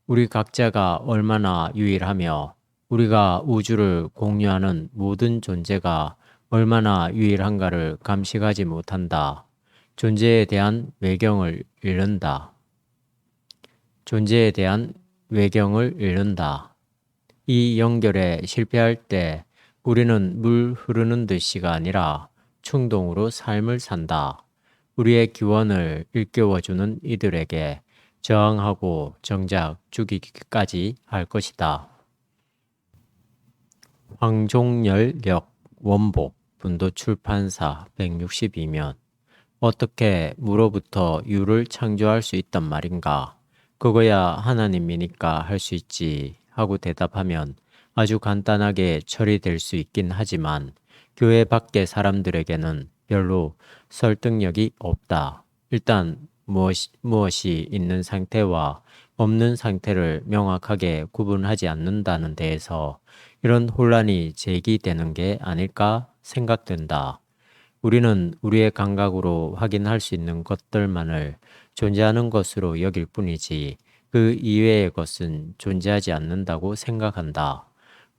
A: 우리 각자가 얼마나 유일하며 우리가 우주를 공유하는 모든 존재가 얼마나 유일한가를 감식하지 못한다. 존재에 대한 외경을 잃는다. 존재에 대한 외경을 잃는다. 이 연결에 실패할 때 우리는 물 흐르는 듯이가 아니라 충동으로 삶을 산다. 우리의 기원을 일깨워주는 이들에게 저항하고 정작 죽이기까지 할 것이다. 황종열역 원복 분도출판사 162면 어떻게 무로부터 유를 창조할 수 있단 말인가? 그거야 하나님이니까 할 수 있지 하고 대답하면 아주 간단하게 처리될 수 있긴 하지만 교회 밖의 사람들에게는 별로 설득력이 없다. 일단 무엇이 있는 상태와 없는 상태를 명확하게 구분하지 않는다는 데에서 이런 혼란이 제기되는 게 아닐까 생각된다. 우리는 우리의 감각으로 확인할 수 있는 것들만을 존재하는 것으로 여길 뿐이지 그 이외의 것은 존재하지 않는다고 생각한다.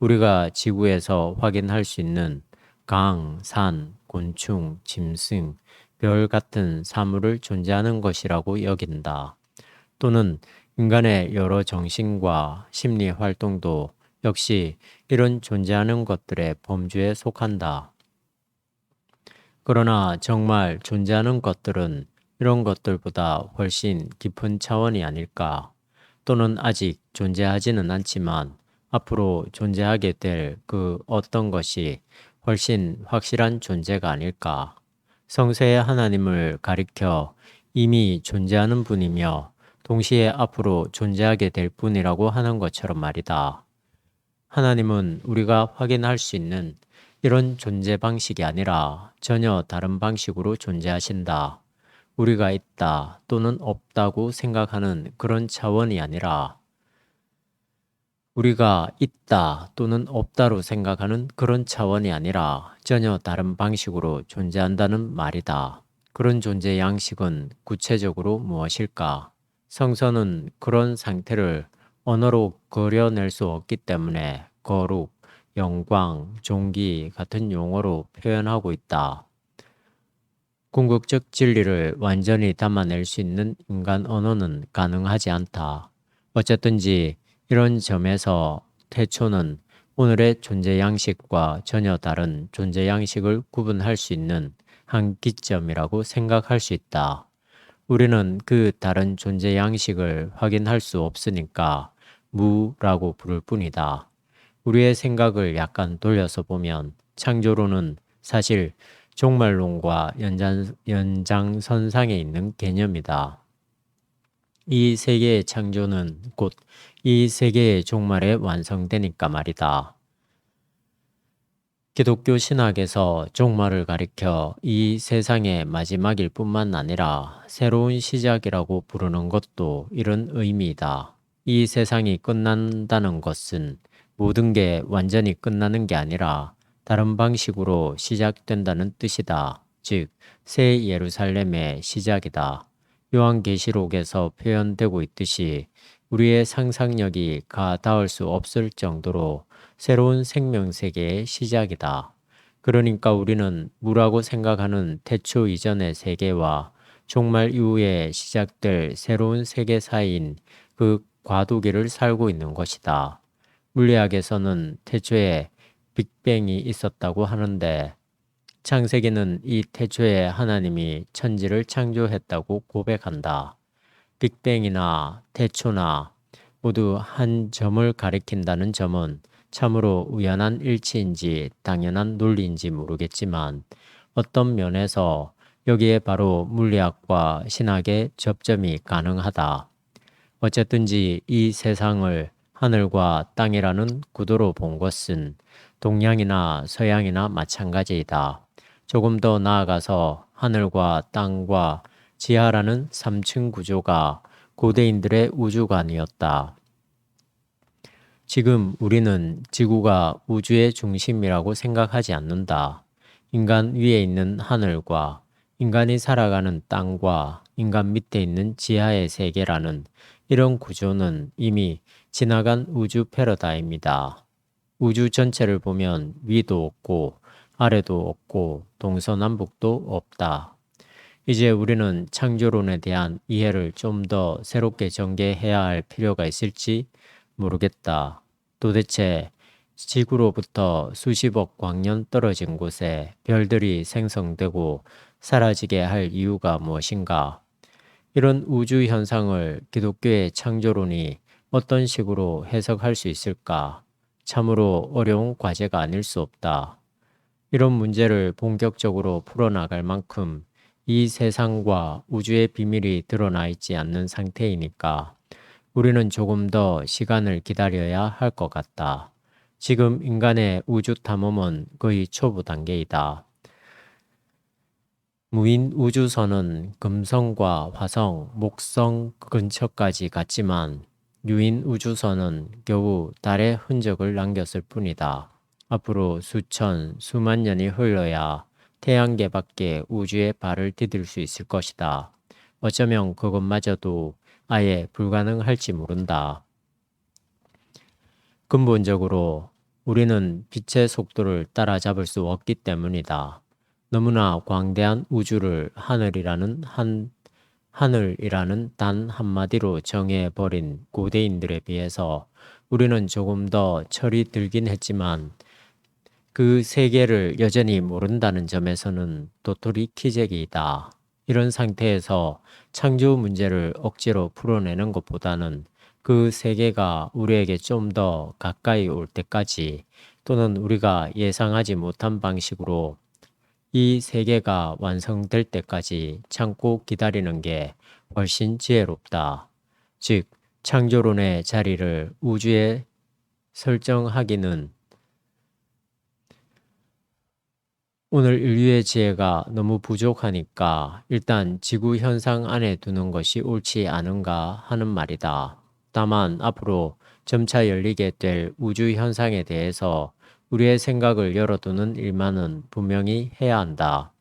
A: 우리가 지구에서 확인할 수 있는 강, 산, 곤충, 짐승, 별 같은 사물을 존재하는 것이라고 여긴다. 또는 인간의 여러 정신과 심리 활동도 역시 이런 존재하는 것들의 범주에 속한다. 그러나 정말 존재하는 것들은 이런 것들보다 훨씬 깊은 차원이 아닐까? 또는 아직 존재하지는 않지만 앞으로 존재하게 될 그 어떤 것이 훨씬 확실한 존재가 아닐까? 성세의 하나님을 가리켜 이미 존재하는 분이며 동시에 앞으로 존재하게 될 분이라고 하는 것처럼 말이다. 하나님은 우리가 확인할 수 있는 이런 존재 방식이 아니라 전혀 다른 방식으로 존재하신다. 우리가 있다 또는 없다고 생각하는 그런 차원이 아니라 우리가 있다 또는 없다로 생각하는 그런 차원이 아니라 전혀 다른 방식으로 존재한다는 말이다. 그런 존재 양식은 구체적으로 무엇일까? 성서는 그런 상태를 언어로 그려낼 수 없기 때문에 거룩, 영광, 존귀 같은 용어로 표현하고 있다. 궁극적 진리를 완전히 담아낼 수 있는 인간 언어는 가능하지 않다. 어쨌든지 이런 점에서 태초는 오늘의 존재 양식과 전혀 다른 존재 양식을 구분할 수 있는 한 기점이라고 생각할 수 있다. 우리는 그 다른 존재 양식을 확인할 수 없으니까 무라고 부를 뿐이다. 우리의 생각을 약간 돌려서 보면 창조론은 사실 종말론과 연장선상에 있는 개념이다. 이 세계의 창조는 곧 이 세계의 종말에 완성되니까 말이다. 기독교 신학에서 종말을 가리켜 이 세상의 마지막일 뿐만 아니라 새로운 시작이라고 부르는 것도 이런 의미이다. 이 세상이 끝난다는 것은 모든 게 완전히 끝나는 게 아니라 다른 방식으로 시작된다는 뜻이다. 즉, 새 예루살렘의 시작이다. 요한계시록에서 표현되고 있듯이 우리의 상상력이 가닿을 수 없을 정도로 새로운 생명세계의 시작이다. 그러니까 우리는 무라고 생각하는 태초 이전의 세계와 종말 이후에 시작될 새로운 세계 사이인 그 과도기를 살고 있는 것이다. 물리학에서는 태초에 빅뱅이 있었다고 하는데 창세기는 이 태초에 하나님이 천지를 창조했다고 고백한다. 빅뱅이나 태초나 모두 한 점을 가리킨다는 점은 참으로 우연한 일치인지 당연한 논리인지 모르겠지만 어떤 면에서 여기에 바로 물리학과 신학의 접점이 가능하다. 어쨌든지 이 세상을 하늘과 땅이라는 구도로 본 것은 동양이나 서양이나 마찬가지이다. 조금 더 나아가서 하늘과 땅과 지하라는 3층 구조가 고대인들의 우주관이었다. 지금 우리는 지구가 우주의 중심이라고 생각하지 않는다. 인간 위에 있는 하늘과 인간이 살아가는 땅과 인간 밑에 있는 지하의 세계라는 이런 구조는 이미 지나간 우주 패러다임이다. 우주 전체를 보면 위도 없고 아래도 없고 동서남북도 없다. 이제 우리는 창조론에 대한 이해를 좀 더 새롭게 전개해야 할 필요가 있을지 모르겠다. 도대체 지구로부터 수십억 광년 떨어진 곳에 별들이 생성되고 사라지게 할 이유가 무엇인가? 이런 우주 현상을 기독교의 창조론이 어떤 식으로 해석할 수 있을까? 참으로 어려운 과제가 아닐 수 없다. 이런 문제를 본격적으로 풀어나갈 만큼 이 세상과 우주의 비밀이 드러나 있지 않는 상태이니까 우리는 조금 더 시간을 기다려야 할 것 같다. 지금 인간의 우주 탐험은 거의 초보 단계이다. 무인 우주선은 금성과 화성, 목성 근처까지 갔지만 유인 우주선은 겨우 달의 흔적을 남겼을 뿐이다. 앞으로 수천, 수만 년이 흘러야 태양계 밖에 우주에 발을 디딜 수 있을 것이다. 어쩌면 그것마저도 아예 불가능할지 모른다. 근본적으로 우리는 빛의 속도를 따라잡을 수 없기 때문이다. 너무나 광대한 우주를 하늘이라는 단 한마디로 정해버린 고대인들에 비해서 우리는 조금 더 철이 들긴 했지만 그 세계를 여전히 모른다는 점에서는 도토리 키재기이다. 이런 상태에서 창조 문제를 억지로 풀어내는 것보다는 그 세계가 우리에게 좀 더 가까이 올 때까지 또는 우리가 예상하지 못한 방식으로 이 세계가 완성될 때까지 참고 기다리는 게 훨씬 지혜롭다. 즉, 창조론의 자리를 우주에 설정하기는 오늘 인류의 지혜가 너무 부족하니까 일단 지구 현상 안에 두는 것이 옳지 않은가 하는 말이다. 다만 앞으로 점차 열리게 될 우주 현상에 대해서 우리의 생각을 열어두는 일만은 분명히 해야 한다.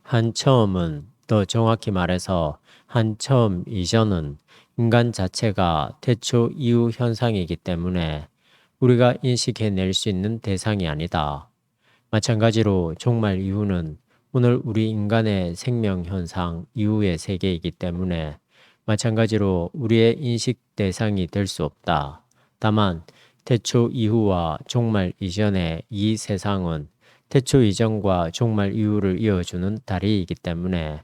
A: 한 처음은, 더 정확히 말해서 한 처음 이전은 인간 자체가 태초 이후 현상이기 때문에 우리가 인식해낼 수 있는 대상이 아니다. 마찬가지로 종말 이후는 오늘 우리 인간의 생명 현상 이후의 세계이기 때문에 마찬가지로 우리의 인식 대상이 될 수 없다. 다만 태초 이후와 종말 이전의 이 세상은 태초 이전과 종말 이후를 이어주는 다리이기 때문에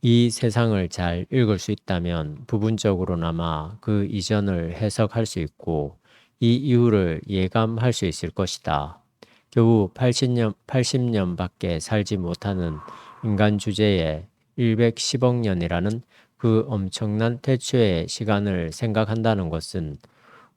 A: 이 세상을 잘 읽을 수 있다면 부분적으로나마 그 이전을 해석할 수 있고 이 이후를 예감할 수 있을 것이다. 겨우 80년밖에 살지 못하는 인간 주제에 110억 년이라는 그 엄청난 태초의 시간을 생각한다는 것은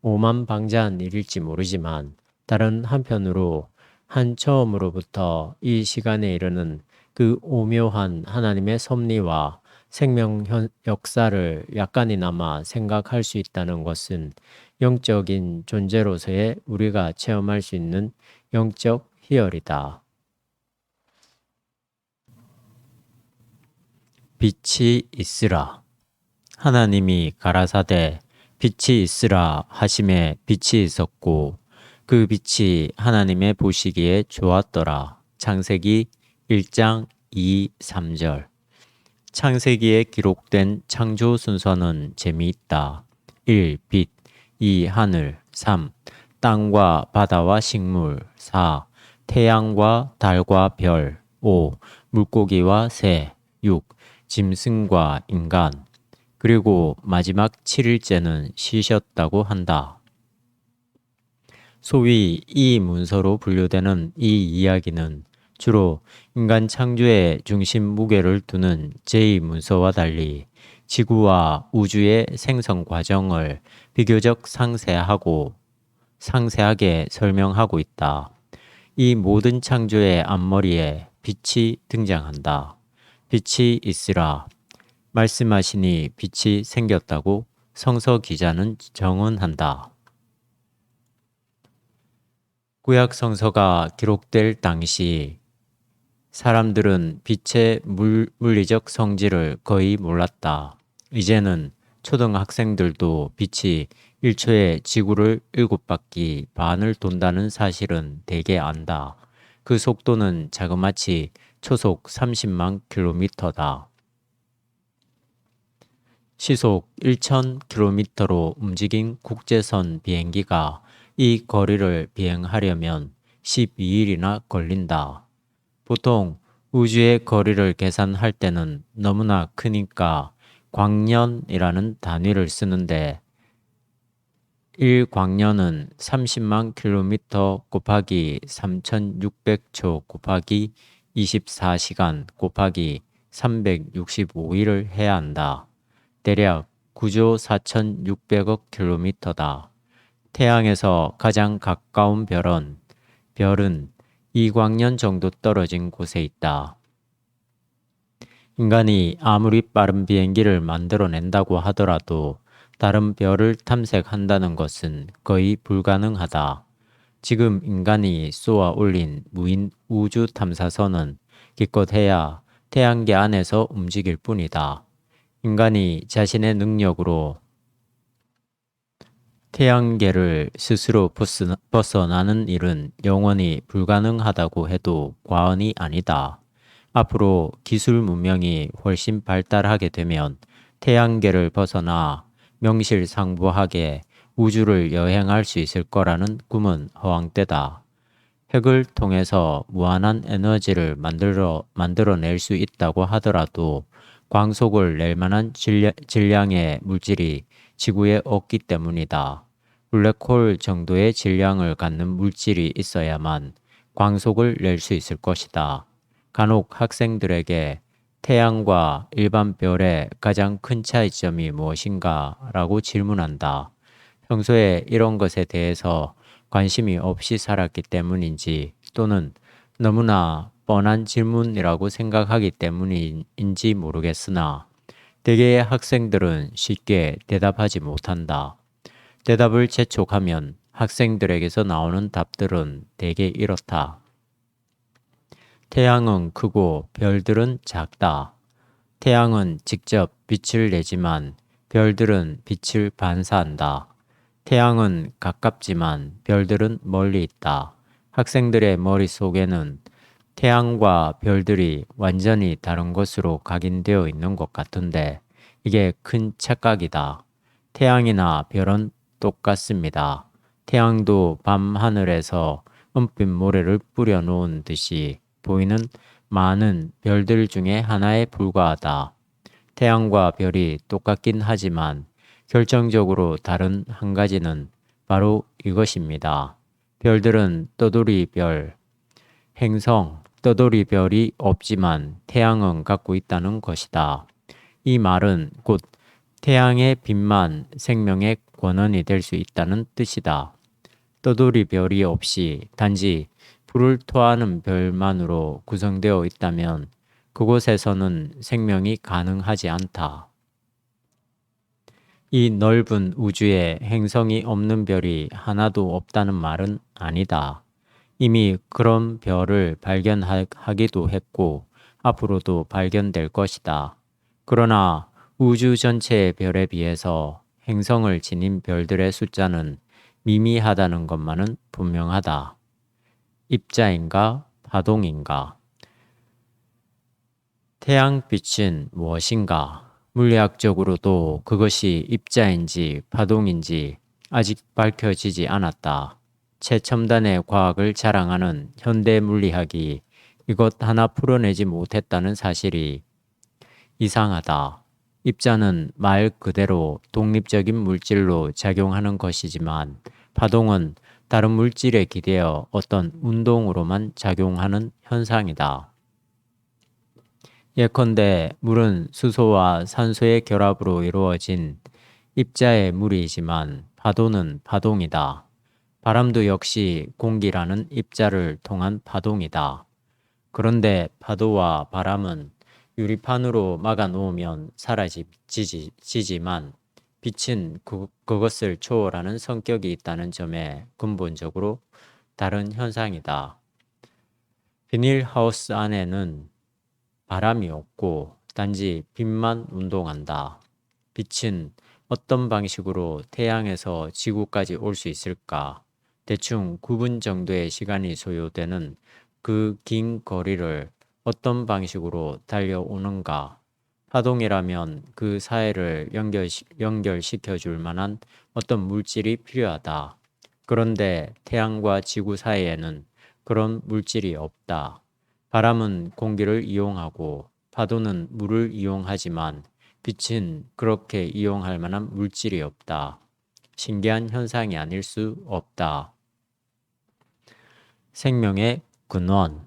A: 오만방자한 일일지 모르지만 다른 한편으로 한 처음으로부터 이 시간에 이르는 그 오묘한 하나님의 섭리와 생명 역사를 약간이나마 생각할 수 있다는 것은 영적인 존재로서의 우리가 체험할 수 있는 영적 희열이다. 빛이 있으라. 하나님이 가라사대 빛이 있으라 하심에 빛이 있었고 그 빛이 하나님의 보시기에 좋았더라. 창세기 1장 2, 3절. 창세기에 기록된 창조 순서는 재미있다. 1. 빛 2. 하늘 3. 땅과 바다와 식물 4. 태양과 달과 별 5. 물고기와 새 6. 짐승과 인간 그리고 마지막 7일째는 쉬셨다고 한다. 소위 이 문서로 분류되는 이 이야기는 주로 인간 창조의 중심 무게를 두는 제2문서와 달리 지구와 우주의 생성 과정을 비교적 상세하게 설명하고 있다. 이 모든 창조의 앞머리에 빛이 등장한다. 빛이 있으라. 말씀하시니 빛이 생겼다고 성서 기자는 정언한다. 구약 성서가 기록될 당시 사람들은 빛의 물리적 성질을 거의 몰랐다. 이제는 초등학생들도 빛이 1초에 지구를 7바퀴 반을 돈다는 사실은 대개 안다. 그 속도는 자그마치 초속 30만 킬로미터다. 시속 1000km로 움직인 국제선 비행기가 이 거리를 비행하려면 12일이나 걸린다. 보통 우주의 거리를 계산할 때는 너무나 크니까 광년이라는 단위를 쓰는데 1광년은 30만 킬로미터 곱하기 3600초 곱하기 24시간 곱하기 365일을 해야 한다. 대략 9조 4600억 킬로미터다. 태양에서 가장 가까운 별은 2광년 정도 떨어진 곳에 있다. 인간이 아무리 빠른 비행기를 만들어낸다고 하더라도 다른 별을 탐색한다는 것은 거의 불가능하다. 지금 인간이 쏘아 올린 무인 우주 탐사선은 기껏해야 태양계 안에서 움직일 뿐이다. 인간이 자신의 능력으로 태양계를 스스로 벗어나는 일은 영원히 불가능하다고 해도 과언이 아니다. 앞으로 기술 문명이 훨씬 발달하게 되면 태양계를 벗어나 명실상부하게 우주를 여행할 수 있을 거라는 꿈은 허황되다. 핵을 통해서 무한한 에너지를 만들어낼 수 있다고 하더라도 광속을 낼 만한 질량의 물질이 지구에 없기 때문이다. 블랙홀 정도의 질량을 갖는 물질이 있어야만 광속을 낼 수 있을 것이다. 간혹 학생들에게 태양과 일반 별의 가장 큰 차이점이 무엇인가 라고 질문한다. 평소에 이런 것에 대해서 관심이 없이 살았기 때문인지 또는 너무나 뻔한 질문이라고 생각하기 때문인지 모르겠으나 대개의 학생들은 쉽게 대답하지 못한다. 대답을 재촉하면 학생들에게서 나오는 답들은 대개 이렇다. 태양은 크고 별들은 작다. 태양은 직접 빛을 내지만 별들은 빛을 반사한다. 태양은 가깝지만 별들은 멀리 있다. 학생들의 머릿속에는 태양과 별들이 완전히 다른 것으로 각인되어 있는 것 같은데 이게 큰 착각이다. 태양이나 별은 똑같습니다. 태양도 밤하늘에서 은빛 모래를 뿌려놓은 듯이 보이는 많은 별들 중에 하나에 불과하다. 태양과 별이 똑같긴 하지만 결정적으로 다른 한 가지는 바로 이것입니다. 별들은 떠돌이별, 행성, 떠돌이별이 없지만 태양은 갖고 있다는 것이다. 이 말은 곧 태양의 빛만 생명의 권원이 될 수 있다는 뜻이다. 떠돌이별이 없이 단지 불을 토하는 별만으로 구성되어 있다면 그곳에서는 생명이 가능하지 않다. 이 넓은 우주에 행성이 없는 별이 하나도 없다는 말은 아니다. 이미 그런 별을 발견하기도 했고 앞으로도 발견될 것이다. 그러나 우주 전체의 별에 비해서 행성을 지닌 별들의 숫자는 미미하다는 것만은 분명하다. 입자인가 파동인가? 태양빛은 무엇인가? 물리학적으로도 그것이 입자인지 파동인지 아직 밝혀지지 않았다. 최첨단의 과학을 자랑하는 현대 물리학이 이것 하나 풀어내지 못했다는 사실이 이상하다. 입자는 말 그대로 독립적인 물질로 작용하는 것이지만 파동은 다른 물질에 기대어 어떤 운동으로만 작용하는 현상이다. 예컨대 물은 수소와 산소의 결합으로 이루어진 입자의 물이지만 파도는 파동이다. 바람도 역시 공기라는 입자를 통한 파동이다. 그런데 파도와 바람은 유리판으로 막아 놓으면 사라지지만 빛은 그것을 초월하는 성격이 있다는 점에 근본적으로 다른 현상이다. 비닐하우스 안에는 바람이 없고 단지 빛만 운동한다. 빛은 어떤 방식으로 태양에서 지구까지 올 수 있을까? 대충 9분 정도의 시간이 소요되는 그 긴 거리를 어떤 방식으로 달려오는가? 파동이라면 그 사이를 연결시켜 줄 만한 어떤 물질이 필요하다. 그런데 태양과 지구 사이에는 그런 물질이 없다. 바람은 공기를 이용하고 파도는 물을 이용하지만 빛은 그렇게 이용할 만한 물질이 없다. 신기한 현상이 아닐 수 없다. 생명의 근원.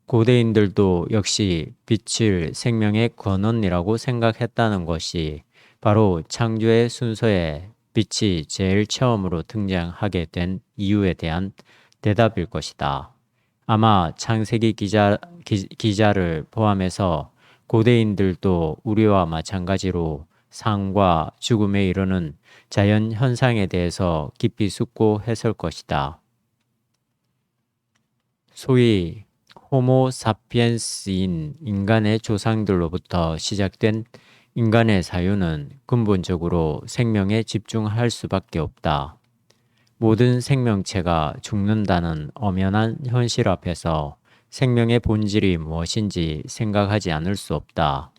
A: 고대인들도 역시 빛을 생명의 근원이라고 생각했다는 것이 바로 창조의 순서에 빛이 제일 처음으로 등장하게 된 이유에 대한 대답일 것이다. 아마 창세기 기자를 포함해서 고대인들도 우리와 마찬가지로 삶과 죽음에 이르는 자연 현상에 대해서 깊이 숙고했을 것이다. 소위 호모 사피엔스인 인간의 조상들로부터 시작된 인간의 사유는 근본적으로 생명에 집중할 수밖에 없다. 모든 생명체가 죽는다는 엄연한 현실 앞에서 생명의 본질이 무엇인지 생각하지 않을 수 없다.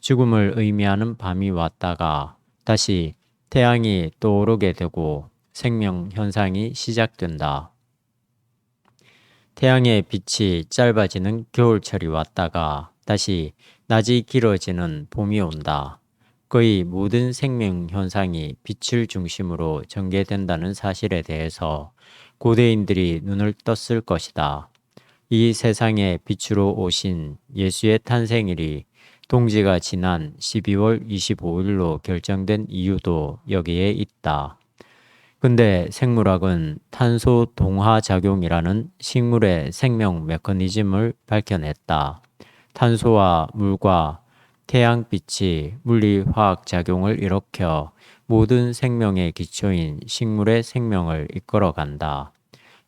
A: 죽음을 의미하는 밤이 왔다가 다시 태양이 떠오르게 되고 생명 현상이 시작된다. 태양의 빛이 짧아지는 겨울철이 왔다가 다시 낮이 길어지는 봄이 온다. 거의 모든 생명 현상이 빛을 중심으로 전개된다는 사실에 대해서 고대인들이 눈을 떴을 것이다. 이 세상에 빛으로 오신 예수의 탄생일이 동지가 지난 12월 25일로 결정된 이유도 여기에 있다. 근데 생물학은 탄소 동화 작용이라는 식물의 생명 메커니즘을 밝혀냈다. 탄소와 물과 태양빛이 물리화학 작용을 일으켜 모든 생명의 기초인 식물의 생명을 이끌어간다.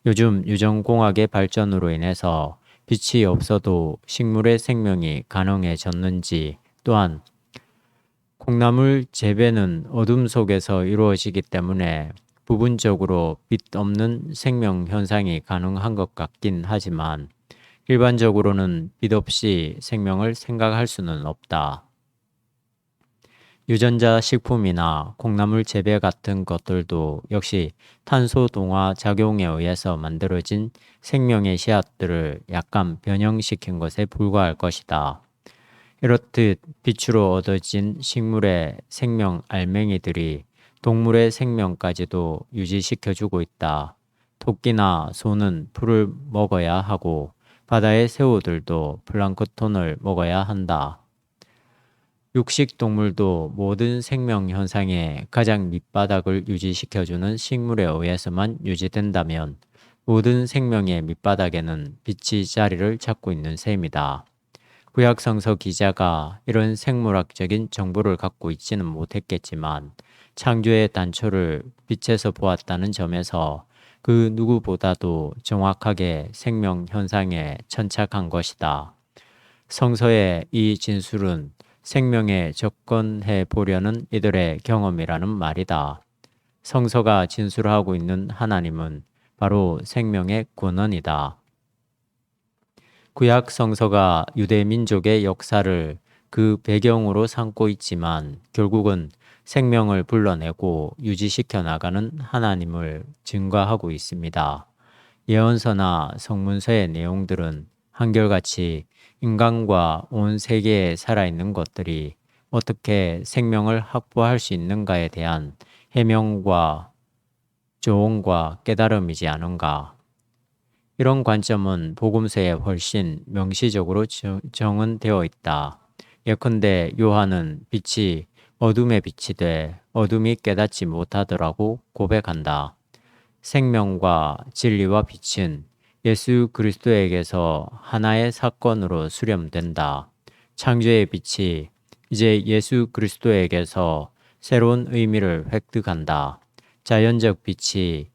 A: 요즘 유전공학의 발전으로 인해서 빛이 없어도 식물의 생명이 가능해졌는지, 또한 콩나물 재배는 어둠 속에서 이루어지기 때문에 부분적으로 빛 없는 생명 현상이 가능한 것 같긴 하지만 일반적으로는 빛 없이 생명을 생각할 수는 없다. 유전자 식품이나 콩나물 재배 같은 것들도 역시 탄소 동화 작용에 의해서 만들어진 생명의 씨앗들을 약간 변형시킨 것에 불과할 것이다. 이렇듯 빛으로 얻어진 식물의 생명 알맹이들이 동물의 생명까지도 유지시켜주고 있다. 토끼나 소는 풀을 먹어야 하고 바다의 새우들도 플랑크톤을 먹어야 한다. 육식 동물도 모든 생명 현상의 가장 밑바닥을 유지시켜주는 식물에 의해서만 유지된다면 모든 생명의 밑바닥에는 빛이 자리를 잡고 있는 셈이다. 구약성서 기자가 이런 생물학적인 정보를 갖고 있지는 못했겠지만 창조의 단초를 빛에서 보았다는 점에서 그 누구보다도 정확하게 생명 현상에 천착한 것이다. 성서의 이 진술은 생명에 접근해 보려는 이들의 경험이라는 말이다. 성서가 진술하고 있는 하나님은 바로 생명의 근원이다. 구약 성서가 유대 민족의 역사를 그 배경으로 삼고 있지만 결국은 생명을 불러내고 유지시켜 나가는 하나님을 증거하고 있습니다. 예언서나 성문서의 내용들은 한결같이 인간과 온 세계에 살아있는 것들이 어떻게 생명을 확보할 수 있는가에 대한 해명과 조언과 깨달음이지 않은가. 이런 관점은 복음서에 훨씬 명시적으로 정은되어 있다. 예컨대 요한은 빛이 어둠에 빛이 돼 어둠이 깨닫지 못하더라고 고백한다. 생명과 진리와 빛은 예수 그리스도에게서 하나의 사건으로 수렴된다. 창조의 빛이 이제 예수 그리스도에게서 새로운 의미를 획득한다. 자연적 빛이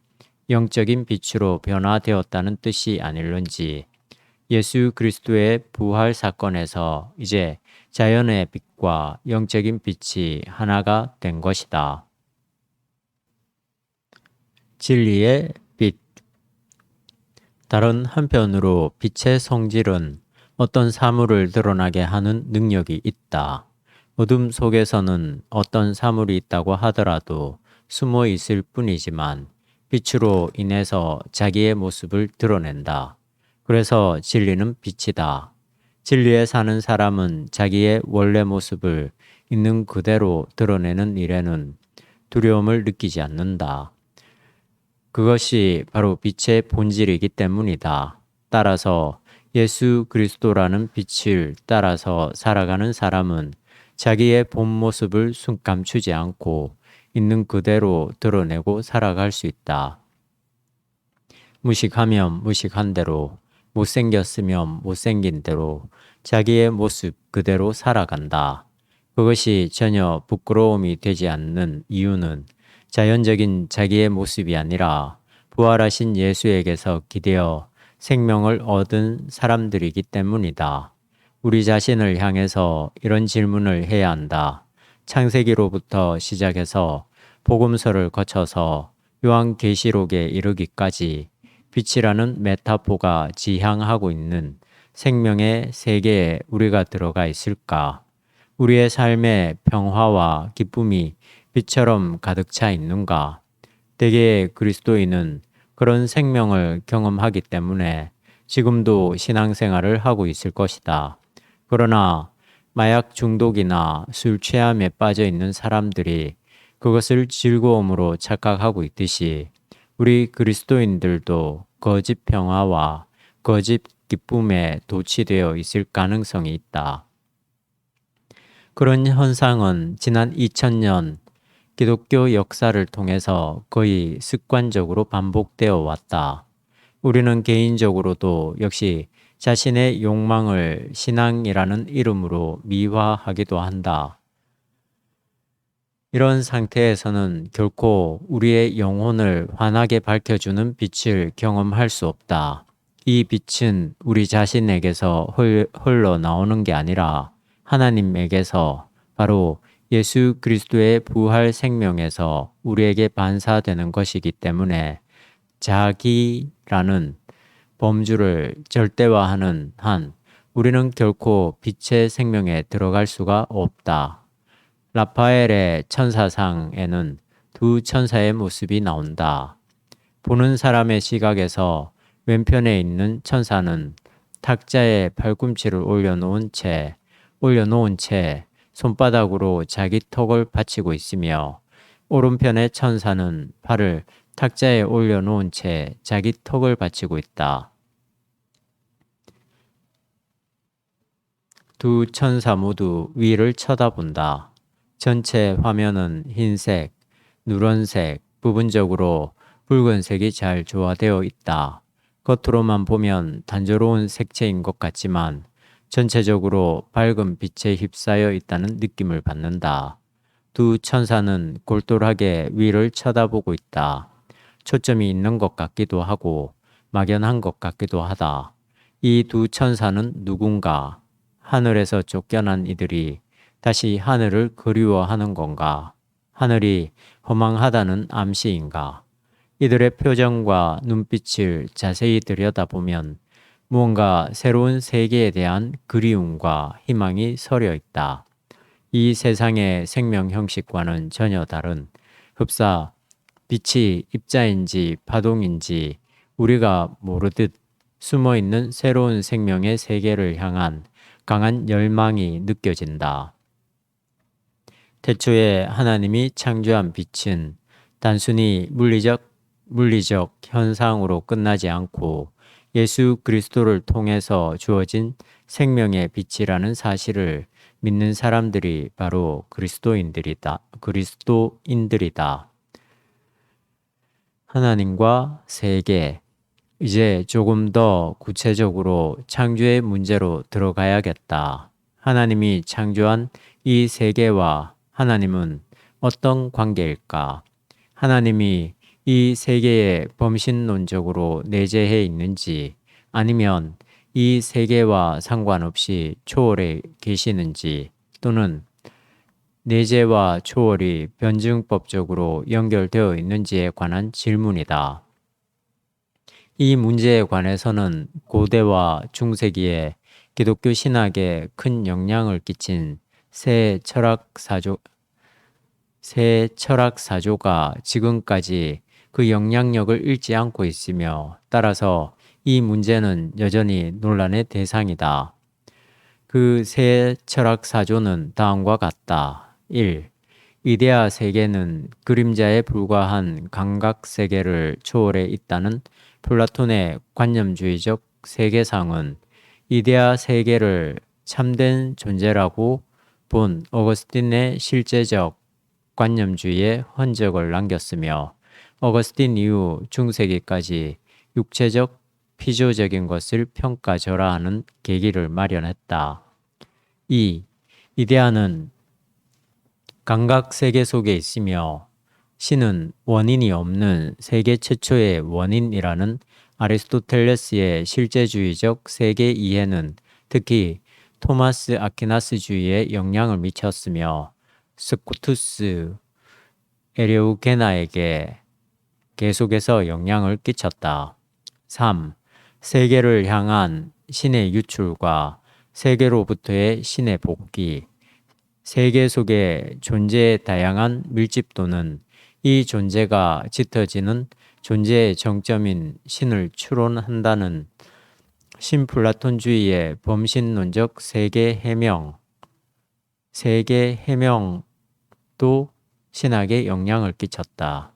A: 영적인 빛으로 변화되었다는 뜻이 아닐런지 예수 그리스도의 부활 사건에서 이제 자연의 빛과 영적인 빛이 하나가 된 것이다. 진리의 빛. 다른 한편으로 빛의 성질은 어떤 사물을 드러나게 하는 능력이 있다. 어둠 속에서는 어떤 사물이 있다고 하더라도 숨어 있을 뿐이지만 빛으로 인해서 자기의 모습을 드러낸다. 그래서 진리는 빛이다. 진리에 사는 사람은 자기의 원래 모습을 있는 그대로 드러내는 일에는 두려움을 느끼지 않는다. 그것이 바로 빛의 본질이기 때문이다. 따라서 예수 그리스도라는 빛을 따라서 살아가는 사람은 자기의 본 모습을 숨 감추지 않고 있는 그대로 드러내고 살아갈 수 있다. 무식하면 무식한 대로, 못생겼으면 못생긴 대로 자기의 모습 그대로 살아간다. 그것이 전혀 부끄러움이 되지 않는 이유는 자연적인 자기의 모습이 아니라 부활하신 예수에게서 기대어 생명을 얻은 사람들이기 때문이다. 우리 자신을 향해서 이런 질문을 해야 한다. 창세기로부터 시작해서 복음서를 거쳐서 요한계시록에 이르기까지 빛이라는 메타포가 지향하고 있는 생명의 세계에 우리가 들어가 있을까? 우리의 삶의 평화와 기쁨이 빛처럼 가득 차 있는가? 대개의 그리스도인은 그런 생명을 경험하기 때문에 지금도 신앙생활을 하고 있을 것이다. 그러나 마약 중독이나 술 취함에 빠져 있는 사람들이 그것을 즐거움으로 착각하고 있듯이 우리 그리스도인들도 거짓 평화와 거짓 기쁨에 도취되어 있을 가능성이 있다. 그런 현상은 지난 2000년 기독교 역사를 통해서 거의 습관적으로 반복되어 왔다. 우리는 개인적으로도 역시 자신의 욕망을 신앙이라는 이름으로 미화하기도 한다. 이런 상태에서는 결코 우리의 영혼을 환하게 밝혀주는 빛을 경험할 수 없다. 이 빛은 우리 자신에게서 흘러나오는 게 아니라 하나님에게서 바로 예수 그리스도의 부활 생명에서 우리에게 반사되는 것이기 때문에 자기라는 범주를 절대화하는 한 우리는 결코 빛의 생명에 들어갈 수가 없다. 라파엘의 천사상에는 두 천사의 모습이 나온다. 보는 사람의 시각에서 왼편에 있는 천사는 탁자에 팔꿈치를 올려놓은 채 손바닥으로 자기 턱을 받치고 있으며 오른편의 천사는 팔을 탁자에 올려놓은 채 자기 턱을 받치고 있다. 두 천사 모두 위를 쳐다본다. 전체 화면은 흰색, 누런색, 부분적으로 붉은색이 잘 조화되어 있다. 겉으로만 보면 단조로운 색채인 것 같지만 전체적으로 밝은 빛에 휩싸여 있다는 느낌을 받는다. 두 천사는 골똘하게 위를 쳐다보고 있다. 초점이 있는 것 같기도 하고 막연한 것 같기도 하다. 이 두 천사는 누군가? 하늘에서 쫓겨난 이들이 다시 하늘을 그리워하는 건가? 하늘이 허망하다는 암시인가? 이들의 표정과 눈빛을 자세히 들여다보면 무언가 새로운 세계에 대한 그리움과 희망이 서려 있다. 이 세상의 생명 형식과는 전혀 다른 흡사 빛이 입자인지 파동인지 우리가 모르듯 숨어 있는 새로운 생명의 세계를 향한 강한 열망이 느껴진다. 태초에 하나님이 창조한 빛은 단순히 물리적 현상으로 끝나지 않고 예수 그리스도를 통해서 주어진 생명의 빛이라는 사실을 믿는 사람들이 바로 그리스도인들이다. 하나님과 세계. 이제 조금 더 구체적으로 창조의 문제로 들어가야겠다. 하나님이 창조한 이 세계와 하나님은 어떤 관계일까? 하나님이 이 세계에 범신론적으로 내재해 있는지 아니면 이 세계와 상관없이 초월해 계시는지 또는 내재와 초월이 변증법적으로 연결되어 있는지에 관한 질문이다. 이 문제에 관해서는 고대와 중세기에 기독교 신학에 큰 영향을 끼친 새 철학사조가 지금까지 그 영향력을 잃지 않고 있으며 따라서 이 문제는 여전히 논란의 대상이다. 그 새 철학사조는 다음과 같다. 1. 이데아 세계는 그림자에 불과한 감각세계를 초월해 있다는 플라톤의 관념주의적 세계상은 이데아 세계를 참된 존재라고 본 어거스틴의 실제적 관념주의에 흔적을 남겼으며 어거스틴 이후 중세기까지 육체적 피조적인 것을 평가절하하는 계기를 마련했다. 2. 이데아는 감각 세계 속에 있으며 신은 원인이 없는 세계 최초의 원인이라는 아리스토텔레스의 실제주의적 세계 이해는 특히 토마스 아퀴나스주의에 영향을 미쳤으며 스코투스 에레우게나에게 계속해서 영향을 끼쳤다. 3. 세계를 향한 신의 유출과 세계로부터의 신의 복귀. 세계 속의 존재의 다양한 밀집도는 이 존재가 짙어지는 존재의 정점인 신을 추론한다는 신플라톤주의의 범신론적 세계 해명도 신학에 영향을 끼쳤다.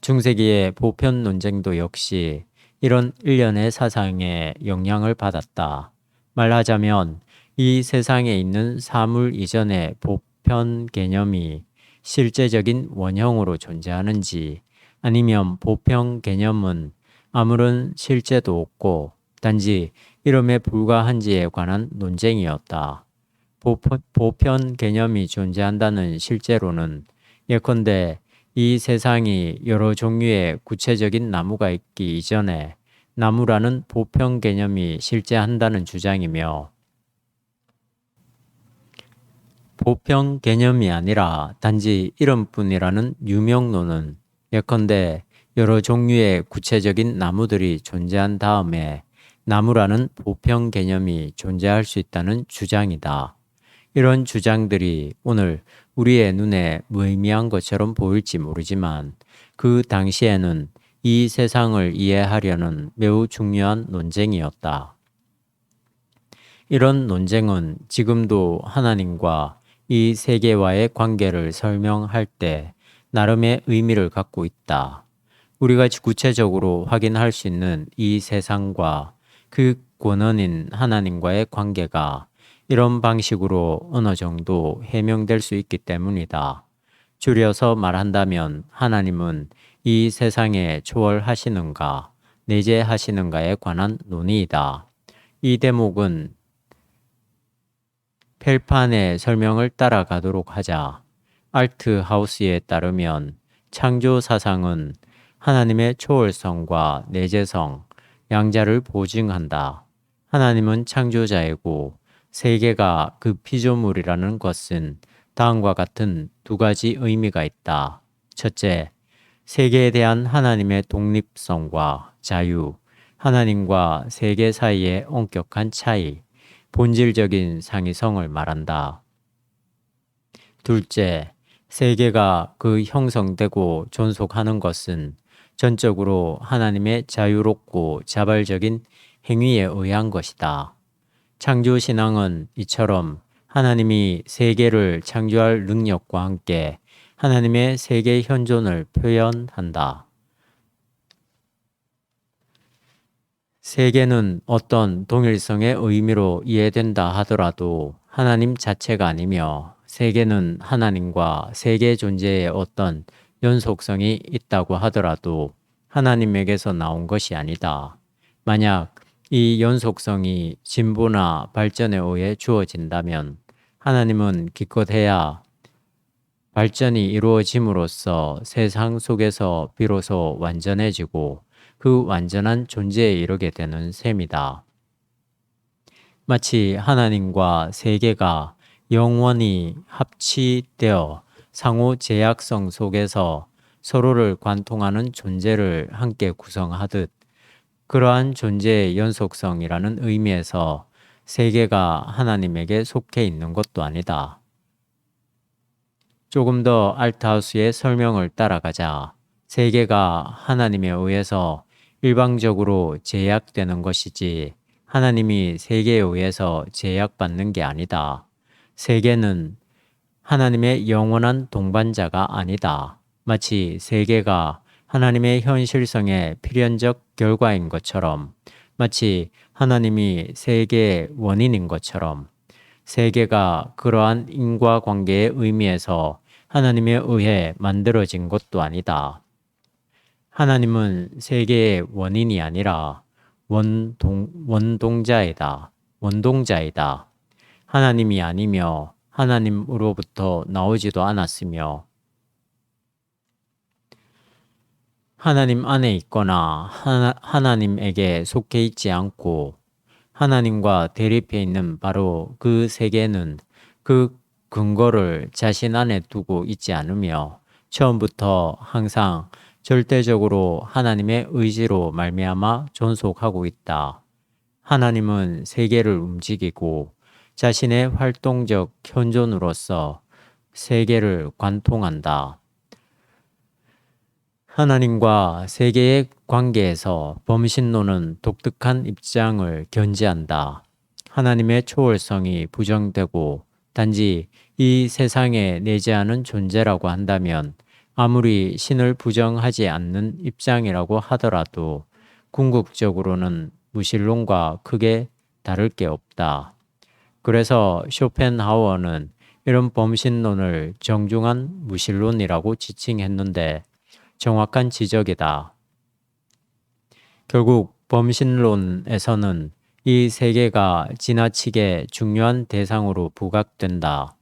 A: 중세기의 보편 논쟁도 역시 이런 일련의 사상에 영향을 받았다. 말하자면 이 세상에 있는 사물 이전의 보편 개념이 실제적인 원형으로 존재하는지 아니면 보편 개념은 아무런 실제도 없고 단지 이름에 불과한지에 관한 논쟁이었다. 보편 개념이 존재한다는 실제로는 예컨대 이 세상이 여러 종류의 구체적인 나무가 있기 이전에 나무라는 보편 개념이 실제한다는 주장이며 보편 개념이 아니라 단지 이름뿐이라는 유명론은 예컨대 여러 종류의 구체적인 나무들이 존재한 다음에 나무라는 보편 개념이 존재할 수 있다는 주장이다. 이런 주장들이 오늘 우리의 눈에 무의미한 것처럼 보일지 모르지만 그 당시에는 이 세상을 이해하려는 매우 중요한 논쟁이었다. 이런 논쟁은 지금도 하나님과 이 세계와의 관계를 설명할 때 나름의 의미를 갖고 있다. 우리가 구체적으로 확인할 수 있는 이 세상과 그 권원인 하나님과의 관계가 이런 방식으로 어느 정도 해명될 수 있기 때문이다. 줄여서 말한다면 하나님은 이 세상에 초월하시는가, 내재하시는가에 관한 논의이다. 이 대목은 펠판의 설명을 따라가도록 하자. 알트하우스에 따르면 창조 사상은 하나님의 초월성과 내재성, 양자를 보증한다. 하나님은 창조자이고 세계가 그 피조물이라는 것은 다음과 같은 두 가지 의미가 있다. 첫째, 세계에 대한 하나님의 독립성과 자유, 하나님과 세계 사이의 엄격한 차이, 본질적인 상이성을 말한다. 둘째, 세계가 그 형성되고 존속하는 것은 전적으로 하나님의 자유롭고 자발적인 행위에 의한 것이다. 창조신앙은 이처럼 하나님이 세계를 창조할 능력과 함께 하나님의 세계 현존을 표현한다. 세계는 어떤 동일성의 의미로 이해된다 하더라도 하나님 자체가 아니며 세계는 하나님과 세계 존재에 어떤 연속성이 있다고 하더라도 하나님에게서 나온 것이 아니다. 만약 이 연속성이 진보나 발전에 의해 주어진다면 하나님은 기껏해야 발전이 이루어짐으로써 세상 속에서 비로소 완전해지고 그 완전한 존재에 이르게 되는 셈이다. 마치 하나님과 세계가 영원히 합치되어 상호 제약성 속에서 서로를 관통하는 존재를 함께 구성하듯 그러한 존재의 연속성이라는 의미에서 세계가 하나님에게 속해 있는 것도 아니다. 조금 더 알트하우스의 설명을 따라가자. 세계가 하나님에 의해서 일방적으로 제약되는 것이지 하나님이 세계에 의해서 제약받는 게 아니다. 세계는 하나님의 영원한 동반자가 아니다. 마치 세계가 하나님의 현실성의 필연적 결과인 것처럼, 마치 하나님이 세계의 원인인 것처럼, 세계가 그러한 인과관계의 의미에서 하나님에 의해 만들어진 것도 아니다. 하나님은 세계의 원인이 아니라 원동자이다. 하나님이 아니며 하나님으로부터 나오지도 않았으며 하나님 안에 있거나 하나님에게 속해 있지 않고 하나님과 대립해 있는 바로 그 세계는 그 근거를 자신 안에 두고 있지 않으며 처음부터 항상 절대적으로 하나님의 의지로 말미암아 존속하고 있다. 하나님은 세계를 움직이고 자신의 활동적 현존으로서 세계를 관통한다. 하나님과 세계의 관계에서 범신론은 독특한 입장을 견지한다. 하나님의 초월성이 부정되고 단지 이 세상에 내재하는 존재라고 한다면 아무리 신을 부정하지 않는 입장이라고 하더라도 궁극적으로는 무신론과 크게 다를 게 없다. 그래서 쇼펜하우어는 이런 범신론을 정중한 무신론이라고 지칭했는데 정확한 지적이다. 결국 범신론에서는 이 세계가 지나치게 중요한 대상으로 부각된다.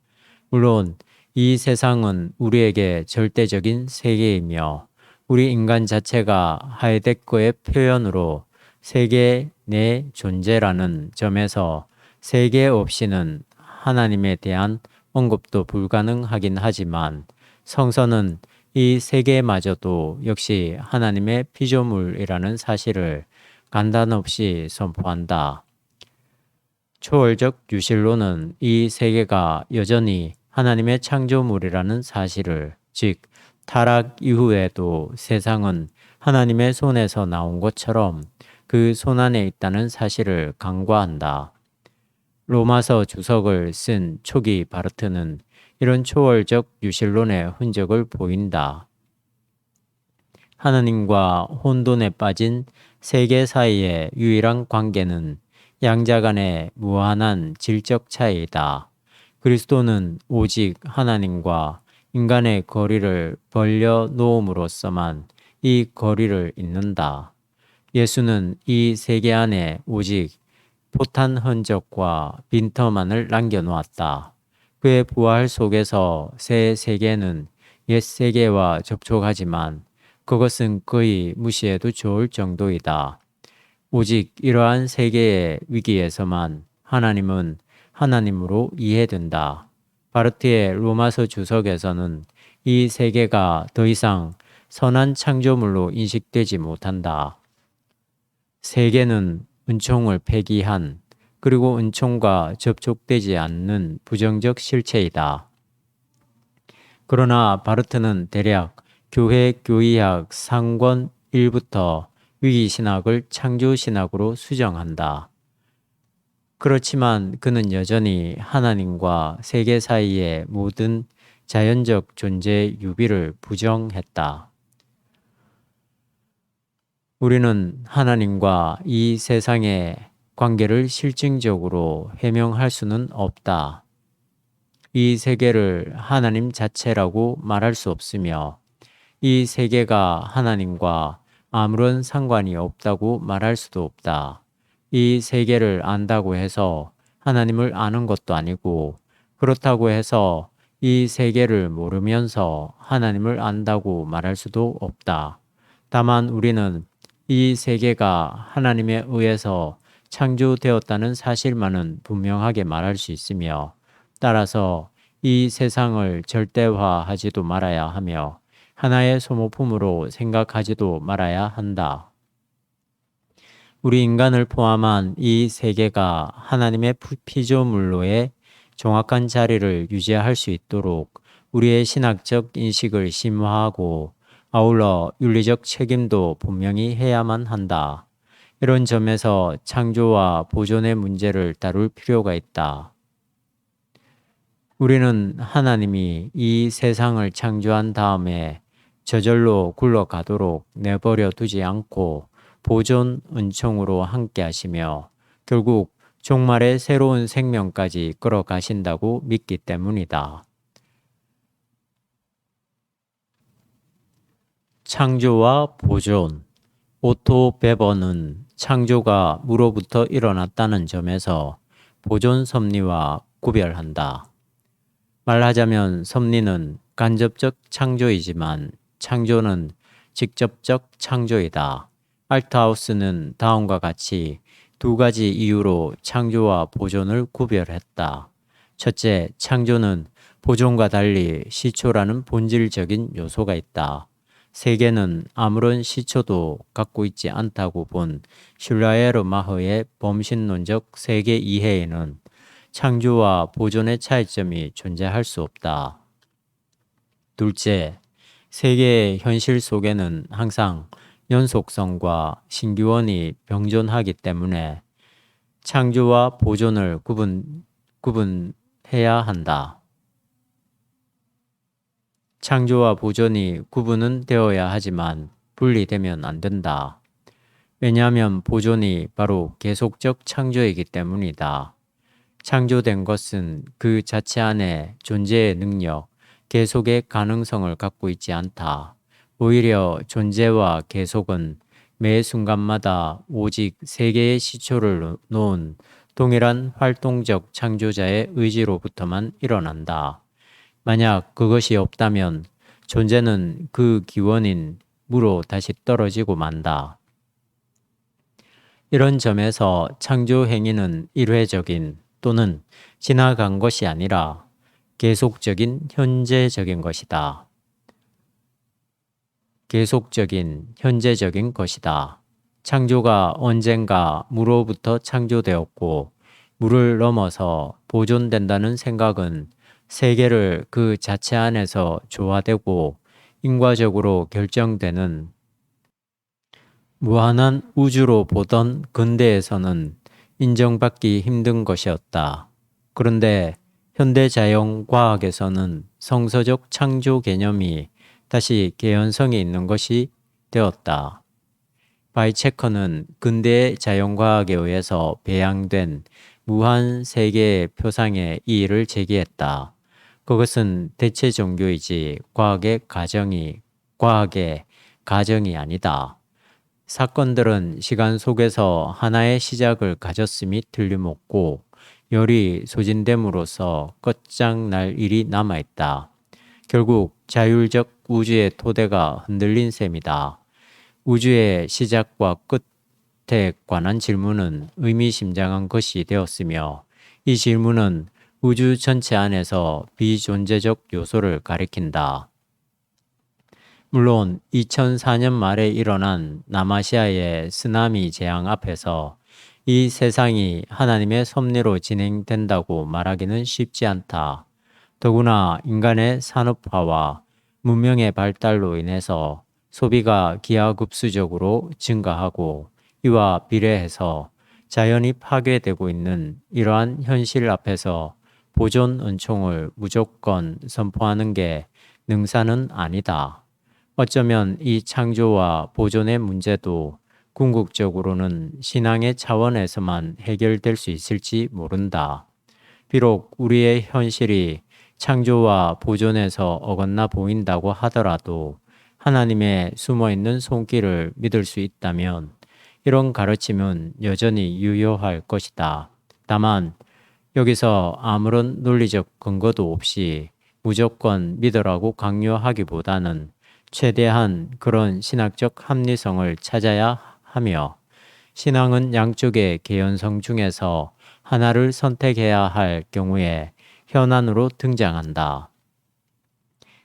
A: 물론 이 세상은 우리에게 절대적인 세계이며 우리 인간 자체가 하이데거의 표현으로 세계 내 존재라는 점에서 세계 없이는 하나님에 대한 언급도 불가능하긴 하지만 성서는 이 세계마저도 역시 하나님의 피조물이라는 사실을 간단없이 선포한다. 초월적 유실론은 이 세계가 여전히 하나님의 창조물이라는 사실을, 즉 타락 이후에도 세상은 하나님의 손에서 나온 것처럼 그 손 안에 있다는 사실을 간과한다. 로마서 주석을 쓴 초기 바르트는 이런 초월적 유실론의 흔적을 보인다. 하나님과 혼돈에 빠진 세계 사이의 유일한 관계는 양자 간의 무한한 질적 차이이다. 그리스도는 오직 하나님과 인간의 거리를 벌려 놓음으로써만 이 거리를 잇는다. 예수는 이 세계 안에 오직 포탄 흔적과 빈터만을 남겨놓았다. 그의 부활 속에서 새 세계는 옛 세계와 접촉하지만 그것은 거의 무시해도 좋을 정도이다. 오직 이러한 세계의 위기에서만 하나님은 하나님으로 이해된다. 바르트의 로마서 주석에서는 이 세계가 더 이상 선한 창조물로 인식되지 못한다. 세계는 은총을 폐기한 그리고 은총과 접촉되지 않는 부정적 실체이다. 그러나 바르트는 대략 교회 교의학 상권 1부터 위기신학을 창조신학으로 수정한다. 그렇지만 그는 여전히 하나님과 세계 사이의 모든 자연적 존재의 유비를 부정했다. 우리는 하나님과 이 세상의 관계를 실증적으로 해명할 수는 없다. 이 세계를 하나님 자체라고 말할 수 없으며 이 세계가 하나님과 아무런 상관이 없다고 말할 수도 없다. 이 세계를 안다고 해서 하나님을 아는 것도 아니고 그렇다고 해서 이 세계를 모르면서 하나님을 안다고 말할 수도 없다. 다만 우리는 이 세계가 하나님에 의해서 창조되었다는 사실만은 분명하게 말할 수 있으며 따라서 이 세상을 절대화하지도 말아야 하며 하나의 소모품으로 생각하지도 말아야 한다. 우리 인간을 포함한 이 세계가 하나님의 피조물로의 정확한 자리를 유지할 수 있도록 우리의 신학적 인식을 심화하고 아울러 윤리적 책임도 분명히 해야만 한다. 이런 점에서 창조와 보존의 문제를 다룰 필요가 있다. 우리는 하나님이 이 세상을 창조한 다음에 저절로 굴러가도록 내버려 두지 않고 보존 은총으로 함께 하시며 결국 종말의 새로운 생명까지 끌어가신다고 믿기 때문이다. 창조와 보존. 오토 베버는 창조가 무로부터 일어났다는 점에서 보존 섭리와 구별한다. 말하자면 섭리는 간접적 창조이지만 창조는 직접적 창조이다. 알트하우스는 다음과 같이 두 가지 이유로 창조와 보존을 구별했다. 첫째, 창조는 보존과 달리 시초라는 본질적인 요소가 있다. 세계는 아무런 시초도 갖고 있지 않다고 본 슐라에르마허의 범신론적 세계 이해에는 창조와 보존의 차이점이 존재할 수 없다. 둘째, 세계의 현실 속에는 항상 연속성과 신기원이 병존하기 때문에 창조와 보존을 구분해야 한다. 창조와 보존이 구분은 되어야 하지만 분리되면 안 된다. 왜냐하면 보존이 바로 계속적 창조이기 때문이다. 창조된 것은 그 자체 안에 존재의 능력, 계속의 가능성을 갖고 있지 않다. 오히려 존재와 계속은 매 순간마다 오직 세계의 시초를 놓은 동일한 활동적 창조자의 의지로부터만 일어난다. 만약 그것이 없다면 존재는 그 기원인 무로 다시 떨어지고 만다. 이런 점에서 창조 행위는 일회적인 또는 지나간 것이 아니라 계속적인 현재적인 것이다. 계속적인 현재적인 것이다. 창조가 언젠가 무로부터 창조되었고 무를 넘어서 보존된다는 생각은 세계를 그 자체 안에서 조화되고 인과적으로 결정되는 무한한 우주로 보던 근대에서는 인정받기 힘든 것이었다. 그런데 현대자연과학에서는 성서적 창조 개념이 다시 개연성이 있는 것이 되었다. 바이체커는 근대의 자연과학에 의해서 배양된 무한 세계의 표상에 이의를 제기했다. 그것은 대체 종교이지 과학의 가정이 아니다. 사건들은 시간 속에서 하나의 시작을 가졌음이 틀림없고 열이 소진됨으로써 끝장날 일이 남아있다. 결국 자율적 우주의 토대가 흔들린 셈이다. 우주의 시작과 끝에 관한 질문은 의미심장한 것이 되었으며 이 질문은 우주 전체 안에서 비존재적 요소를 가리킨다. 물론 2004년 말에 일어난 남아시아의 쓰나미 재앙 앞에서 이 세상이 하나님의 섭리로 진행된다고 말하기는 쉽지 않다. 더구나 인간의 산업화와 문명의 발달로 인해서 소비가 기하급수적으로 증가하고 이와 비례해서 자연이 파괴되고 있는 이러한 현실 앞에서 보존 은총을 무조건 선포하는 게 능사는 아니다. 어쩌면 이 창조와 보존의 문제도 궁극적으로는 신앙의 차원에서만 해결될 수 있을지 모른다. 비록 우리의 현실이 창조와 보존에서 어긋나 보인다고 하더라도 하나님의 숨어있는 손길을 믿을 수 있다면 이런 가르침은 여전히 유효할 것이다. 다만 여기서 아무런 논리적 근거도 없이 무조건 믿으라고 강요하기보다는 최대한 그런 신학적 합리성을 찾아야 하며 신앙은 양쪽의 개연성 중에서 하나를 선택해야 할 경우에 현안으로 등장한다.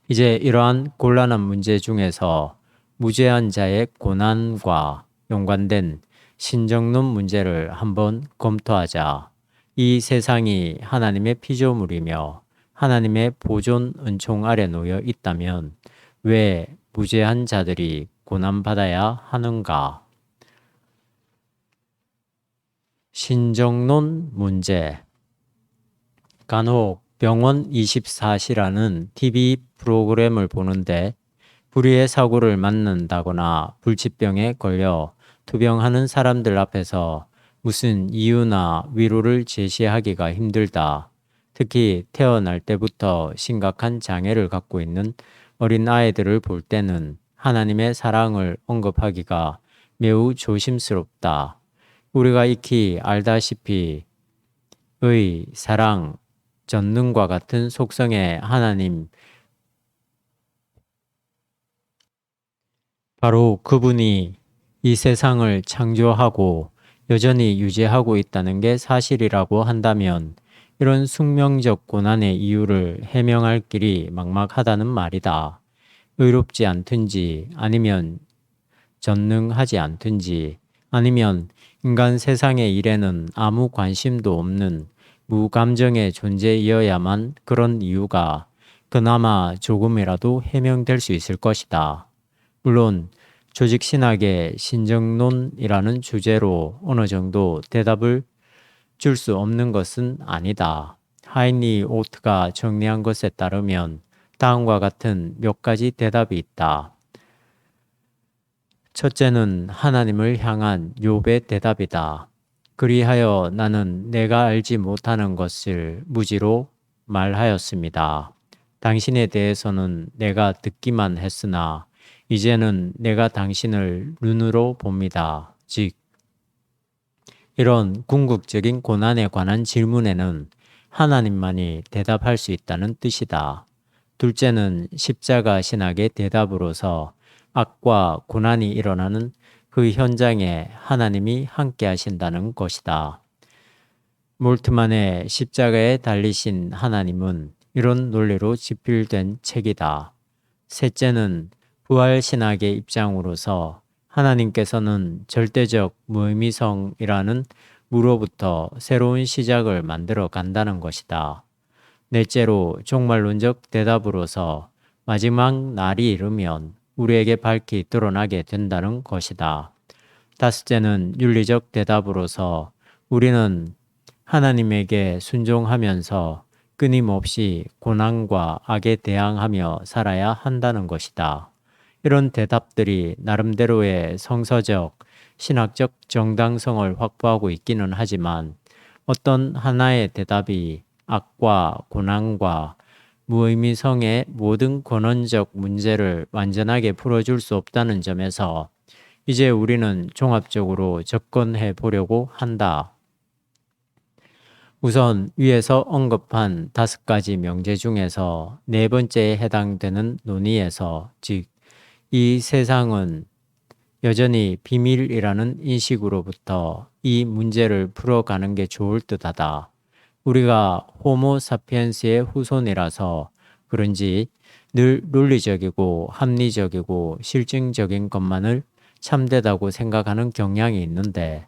A: 이제 이러한 곤란한 문제 중에서 무죄한 자의 고난과 연관된 신정론 문제를 한번 검토하자. 이 세상이 하나님의 피조물이며 하나님의 보존 은총 아래 놓여 있다면 왜 무죄한 자들이 고난받아야 하는가? 신정론 문제. 간혹 병원 24시라는 TV 프로그램을 보는데 불의의 사고를 맞는다거나 불치병에 걸려 투병하는 사람들 앞에서 무슨 이유나 위로를 제시하기가 힘들다. 특히 태어날 때부터 심각한 장애를 갖고 있는 어린 아이들을 볼 때는 하나님의 사랑을 언급하기가 매우 조심스럽다. 우리가 익히 알다시피 의, 사랑, 전능과 같은 속성의 하나님, 바로 그분이 이 세상을 창조하고 여전히 유지하고 있다는 게 사실이라고 한다면 이런 숙명적 고난의 이유를 해명할 길이 막막하다는 말이다. 의롭지 않든지 아니면 전능하지 않든지 아니면 인간 세상의 일에는 아무 관심도 없는 무감정의 존재이어야만 그런 이유가 그나마 조금이라도 해명될 수 있을 것이다. 물론 조직신학의 신정론이라는 주제로 어느 정도 대답을 줄 수 없는 것은 아니다. 하인리 오트가 정리한 것에 따르면 다음과 같은 몇 가지 대답이 있다. 첫째는 하나님을 향한 욥의 대답이다. 그리하여 나는 내가 알지 못하는 것을 무지로 말하였습니다. 당신에 대해서는 내가 듣기만 했으나 이제는 내가 당신을 눈으로 봅니다. 즉, 이런 궁극적인 고난에 관한 질문에는 하나님만이 대답할 수 있다는 뜻이다. 둘째는 십자가 신학의 대답으로서 악과 고난이 일어나는 그 현장에 하나님이 함께 하신다는 것이다. 몰트만의 십자가에 달리신 하나님은 이런 논리로 지필된 책이다. 셋째는 부활신학의 입장으로서 하나님께서는 절대적 무의미성이라는 무로부터 새로운 시작을 만들어 간다는 것이다. 넷째로 종말론적 대답으로서 마지막 날이 이르면 우리에게 밝히 드러나게 된다는 것이다. 다섯째는 윤리적 대답으로서 우리는 하나님에게 순종하면서 끊임없이 고난과 악에 대항하며 살아야 한다는 것이다. 이런 대답들이 나름대로의 성서적, 신학적 정당성을 확보하고 있기는 하지만 어떤 하나의 대답이 악과 고난과 무의미성의 모든 근원적 문제를 완전하게 풀어줄 수 없다는 점에서 이제 우리는 종합적으로 접근해 보려고 한다. 우선 위에서 언급한 5가지 명제 중에서 네 번째에 해당되는 논의에서 즉 이 세상은 여전히 비밀이라는 인식으로부터 이 문제를 풀어가는 게 좋을 듯하다. 우리가 호모 사피엔스의 후손이라서 그런지 늘 논리적이고 합리적이고 실증적인 것만을 참되다고 생각하는 경향이 있는데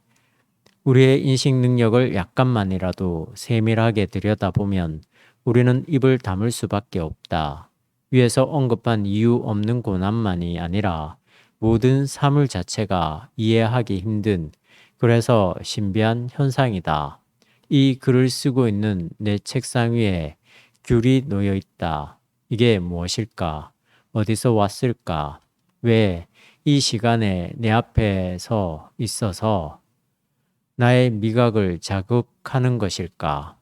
A: 우리의 인식 능력을 약간만이라도 세밀하게 들여다보면 우리는 입을 다물 수밖에 없다. 위에서 언급한 이유 없는 고난만이 아니라 모든 사물 자체가 이해하기 힘든 그래서 신비한 현상이다. 이 글을 쓰고 있는 내 책상 위에 귤이 놓여 있다. 이게 무엇일까? 어디서 왔을까? 왜 이 시간에 내 앞에서 있어서 나의 미각을 자극하는 것일까?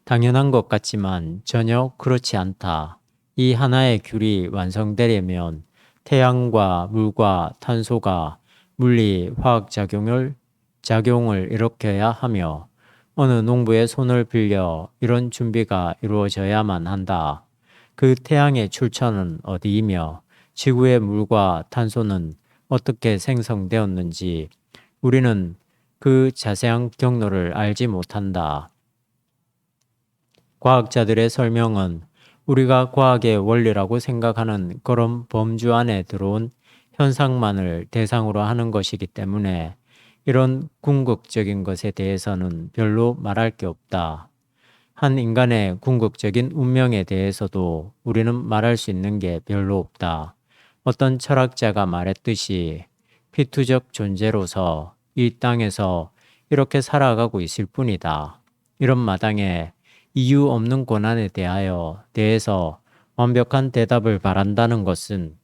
A: 당연한 것 같지만 전혀 그렇지 않다. 이 하나의 귤이 완성되려면 태양과 물과 탄소가 물리 화학 작용을 일으켜야 하며 어느 농부의 손을 빌려 이런 준비가 이루어져야만 한다. 그 태양의 출처는 어디이며 지구의 물과 탄소는 어떻게 생성되었는지 우리는 그 자세한 경로를 알지 못한다. 과학자들의 설명은 우리가 과학의 원리라고 생각하는 그런 범주 안에 들어온 현상만을 대상으로 하는 것이기 때문에 이런 궁극적인 것에 대해서는 별로 말할 게 없다. 한 인간의 궁극적인 운명에 대해서도 우리는 말할 수 있는 게 별로 없다. 어떤 철학자가 말했듯이 피투적 존재로서 이 땅에서 이렇게 살아가고 있을 뿐이다. 이런 마당에 이유 없는 고난에 대해서 완벽한 대답을 바란다는 것은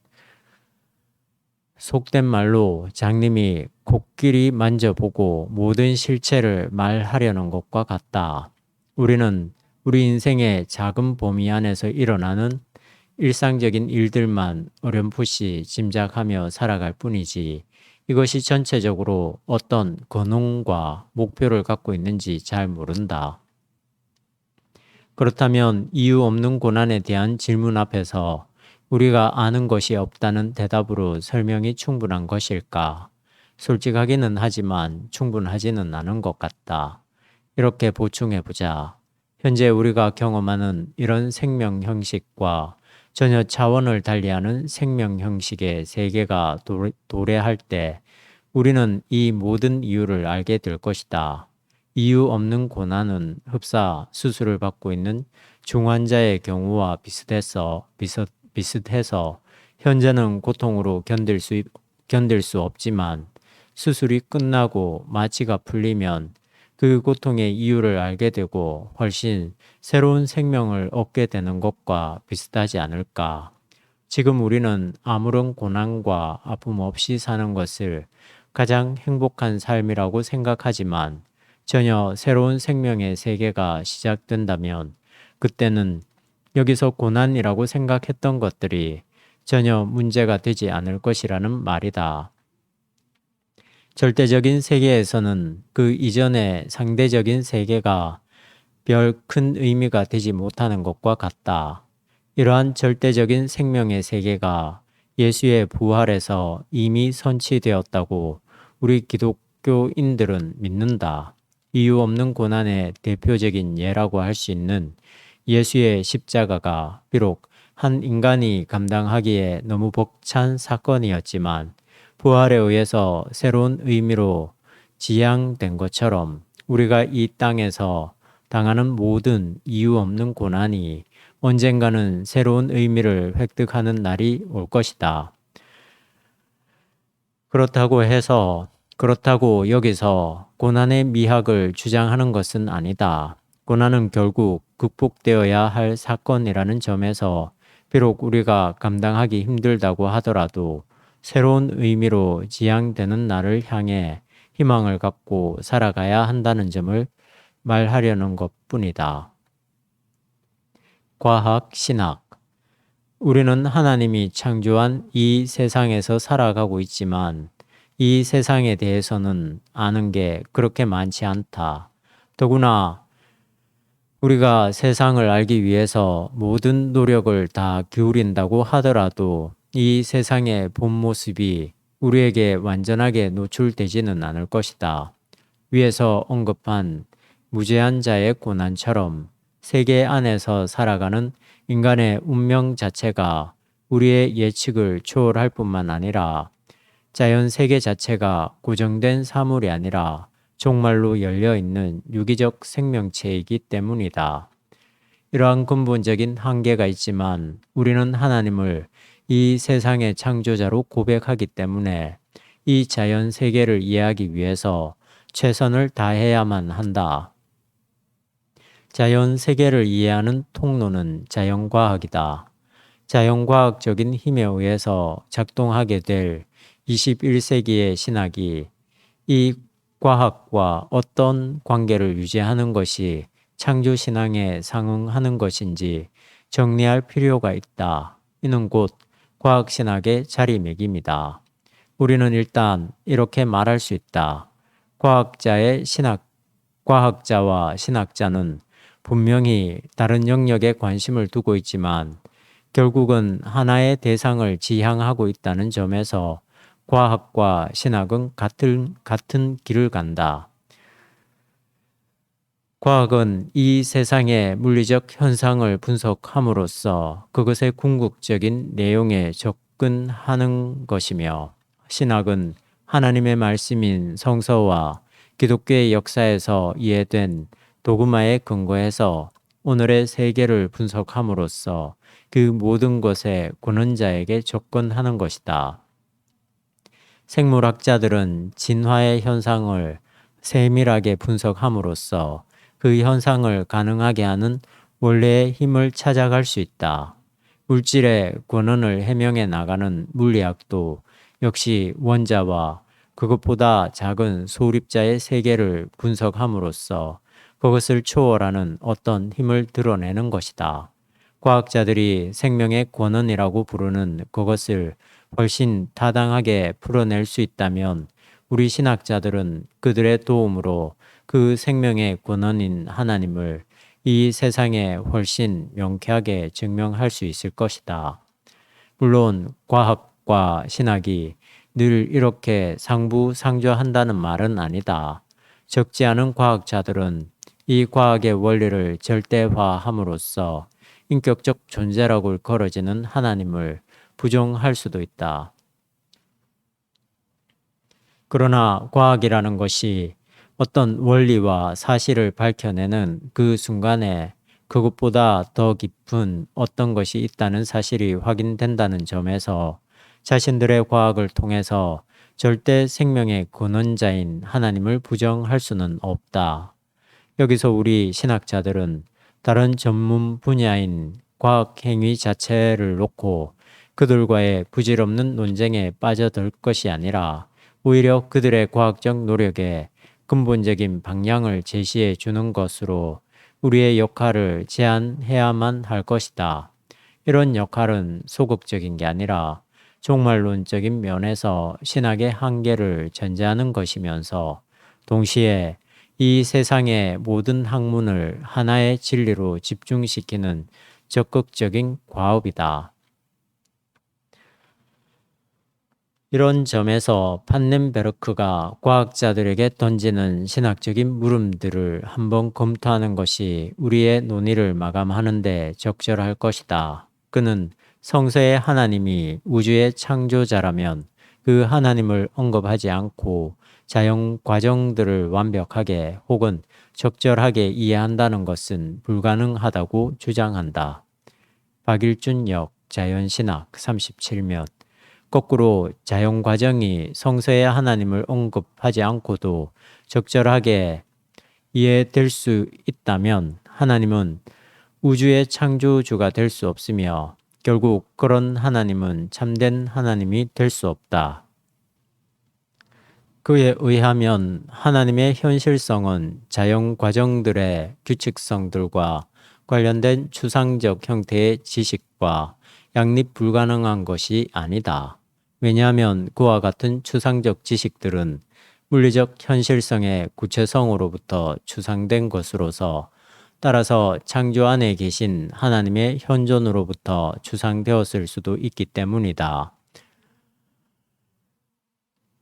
A: 속된 말로 장님이 코끼리 만져보고 모든 실체를 말하려는 것과 같다. 우리는 우리 인생의 작은 범위 안에서 일어나는 일상적인 일들만 어렴풋이 짐작하며 살아갈 뿐이지 이것이 전체적으로 어떤 근원과 목표를 갖고 있는지 잘 모른다. 그렇다면 이유 없는 고난에 대한 질문 앞에서 우리가 아는 것이 없다는 대답으로 설명이 충분한 것일까? 솔직하기는 하지만 충분하지는 않은 것 같다. 이렇게 보충해보자. 현재 우리가 경험하는 이런 생명 형식과 전혀 차원을 달리하는 생명 형식의 세계가 도래할 때 우리는 이 모든 이유를 알게 될 것이다. 이유 없는 고난은 흡사 수술을 받고 있는 중환자의 경우와 비슷해서 현재는 고통으로 견딜 수 없지만 수술이 끝나고 마취가 풀리면 그 고통의 이유를 알게 되고 훨씬 새로운 생명을 얻게 되는 것과 비슷하지 않을까. 지금 우리는 아무런 고난과 아픔 없이 사는 것을 가장 행복한 삶이라고 생각하지만 전혀 새로운 생명의 세계가 시작된다면 그때는 여기서 고난이라고 생각했던 것들이 전혀 문제가 되지 않을 것이라는 말이다. 절대적인 세계에서는 그 이전의 상대적인 세계가 별 큰 의미가 되지 못하는 것과 같다. 이러한 절대적인 생명의 세계가 예수의 부활에서 이미 선취되었다고 우리 기독교인들은 믿는다. 이유 없는 고난의 대표적인 예라고 할 수 있는 예수의 십자가가 비록 한 인간이 감당하기에 너무 벅찬 사건이었지만 부활에 의해서 새로운 의미로 지향된 것처럼 우리가 이 땅에서 당하는 모든 이유 없는 고난이 언젠가는 새로운 의미를 획득하는 날이 올 것이다. 그렇다고 여기서 고난의 미학을 주장하는 것은 아니다. 고난은 결국 극복되어야 할 사건이라는 점에서 비록 우리가 감당하기 힘들다고 하더라도 새로운 의미로 지향되는 날을 향해 희망을 갖고 살아가야 한다는 점을 말하려는 것 뿐이다. 과학, 신학. 우리는 하나님이 창조한 이 세상에서 살아가고 있지만 이 세상에 대해서는 아는 게 그렇게 많지 않다. 더구나 우리가 세상을 알기 위해서 모든 노력을 다 기울인다고 하더라도 이 세상의 본 모습이 우리에게 완전하게 노출되지는 않을 것이다. 위에서 언급한 무제한 자의 고난처럼 세계 안에서 살아가는 인간의 운명 자체가 우리의 예측을 초월할 뿐만 아니라 자연 세계 자체가 고정된 사물이 아니라 정말로 열려있는 유기적 생명체이기 때문이다. 이러한 근본적인 한계가 있지만 우리는 하나님을 이 세상의 창조자로 고백하기 때문에 이 자연 세계를 이해하기 위해서 최선을 다해야만 한다. 자연 세계를 이해하는 통로는 자연과학이다. 자연과학적인 힘에 의해서 작동하게 될 21세기의 신학이 이 과학과 어떤 관계를 유지하는 것이 창조신앙에 상응하는 것인지 정리할 필요가 있다. 이는 곧 과학신학의 자리매김이다. 우리는 일단 이렇게 말할 수 있다. 과학자와 신학자는 분명히 다른 영역에 관심을 두고 있지만 결국은 하나의 대상을 지향하고 있다는 점에서 과학과 신학은 같은 길을 간다. 과학은 이 세상의 물리적 현상을 분석함으로써 그것의 궁극적인 내용에 접근하는 것이며 신학은 하나님의 말씀인 성서와 기독교의 역사에서 이해된 도그마에 근거해서 오늘의 세계를 분석함으로써 그 모든 것의 권원자에게 접근하는 것이다. 생물학자들은 진화의 현상을 세밀하게 분석함으로써 그 현상을 가능하게 하는 원래의 힘을 찾아갈 수 있다. 물질의 권원을 해명해 나가는 물리학도 역시 원자와 그것보다 작은 소립자의 세계를 분석함으로써 그것을 초월하는 어떤 힘을 드러내는 것이다. 과학자들이 생명의 권원이라고 부르는 그것을 훨씬 타당하게 풀어낼 수 있다면 우리 신학자들은 그들의 도움으로 그 생명의 권원인 하나님을 이 세상에 훨씬 명쾌하게 증명할 수 있을 것이다. 물론 과학과 신학이 늘 이렇게 상부상조한다는 말은 아니다. 적지 않은 과학자들은 이 과학의 원리를 절대화함으로써 인격적 존재라고 일컬어지는 하나님을 부정할 수도 있다. 그러나 과학이라는 것이 어떤 원리와 사실을 밝혀내는 그 순간에 그것보다 더 깊은 어떤 것이 있다는 사실이 확인된다는 점에서 자신들의 과학을 통해서 절대 생명의 근원자인 하나님을 부정할 수는 없다. 여기서 우리 신학자들은 다른 전문 분야인 과학 행위 자체를 놓고 그들과의 부질없는 논쟁에 빠져들 것이 아니라 오히려 그들의 과학적 노력에 근본적인 방향을 제시해 주는 것으로 우리의 역할을 제안해야만 할 것이다. 이런 역할은 소극적인 게 아니라 종말론적인 면에서 신학의 한계를 전제하는 것이면서 동시에 이 세상의 모든 학문을 하나의 진리로 집중시키는 적극적인 과업이다. 이런 점에서 판넨베르크가 과학자들에게 던지는 신학적인 물음들을 한번 검토하는 것이 우리의 논의를 마감하는 데 적절할 것이다. 그는 성서의 하나님이 우주의 창조자라면 그 하나님을 언급하지 않고 자연 과정들을 완벽하게 혹은 적절하게 이해한다는 것은 불가능하다고 주장한다. 박일준 역 자연신학 37면 거꾸로 자연 과정이 성서의 하나님을 언급하지 않고도 적절하게 이해될 수 있다면 하나님은 우주의 창조주가 될 수 없으며 결국 그런 하나님은 참된 하나님이 될 수 없다. 그에 의하면 하나님의 현실성은 자연 과정들의 규칙성들과 관련된 추상적 형태의 지식과 양립 불가능한 것이 아니다. 왜냐하면 그와 같은 추상적 지식들은 물리적 현실성의 구체성으로부터 추상된 것으로서 따라서 창조 안에 계신 하나님의 현존으로부터 추상되었을 수도 있기 때문이다.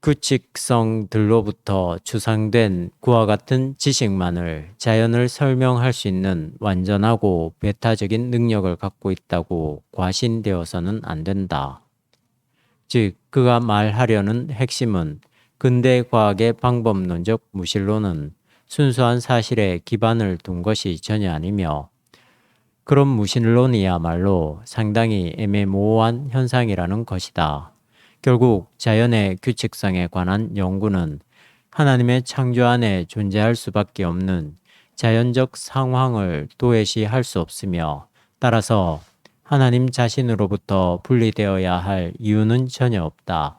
A: 규칙성들로부터 추상된 그와 같은 지식만을 자연을 설명할 수 있는 완전하고 배타적인 능력을 갖고 있다고 과신되어서는 안 된다. 즉, 그가 말하려는 핵심은 근대 과학의 방법론적 무신론은 순수한 사실에 기반을 둔 것이 전혀 아니며 그런 무신론이야말로 상당히 애매모호한 현상이라는 것이다. 결국 자연의 규칙성에 관한 연구는 하나님의 창조 안에 존재할 수밖에 없는 자연적 상황을 도외시할 수 없으며 따라서 하나님 자신으로부터 분리되어야 할 이유는 전혀 없다.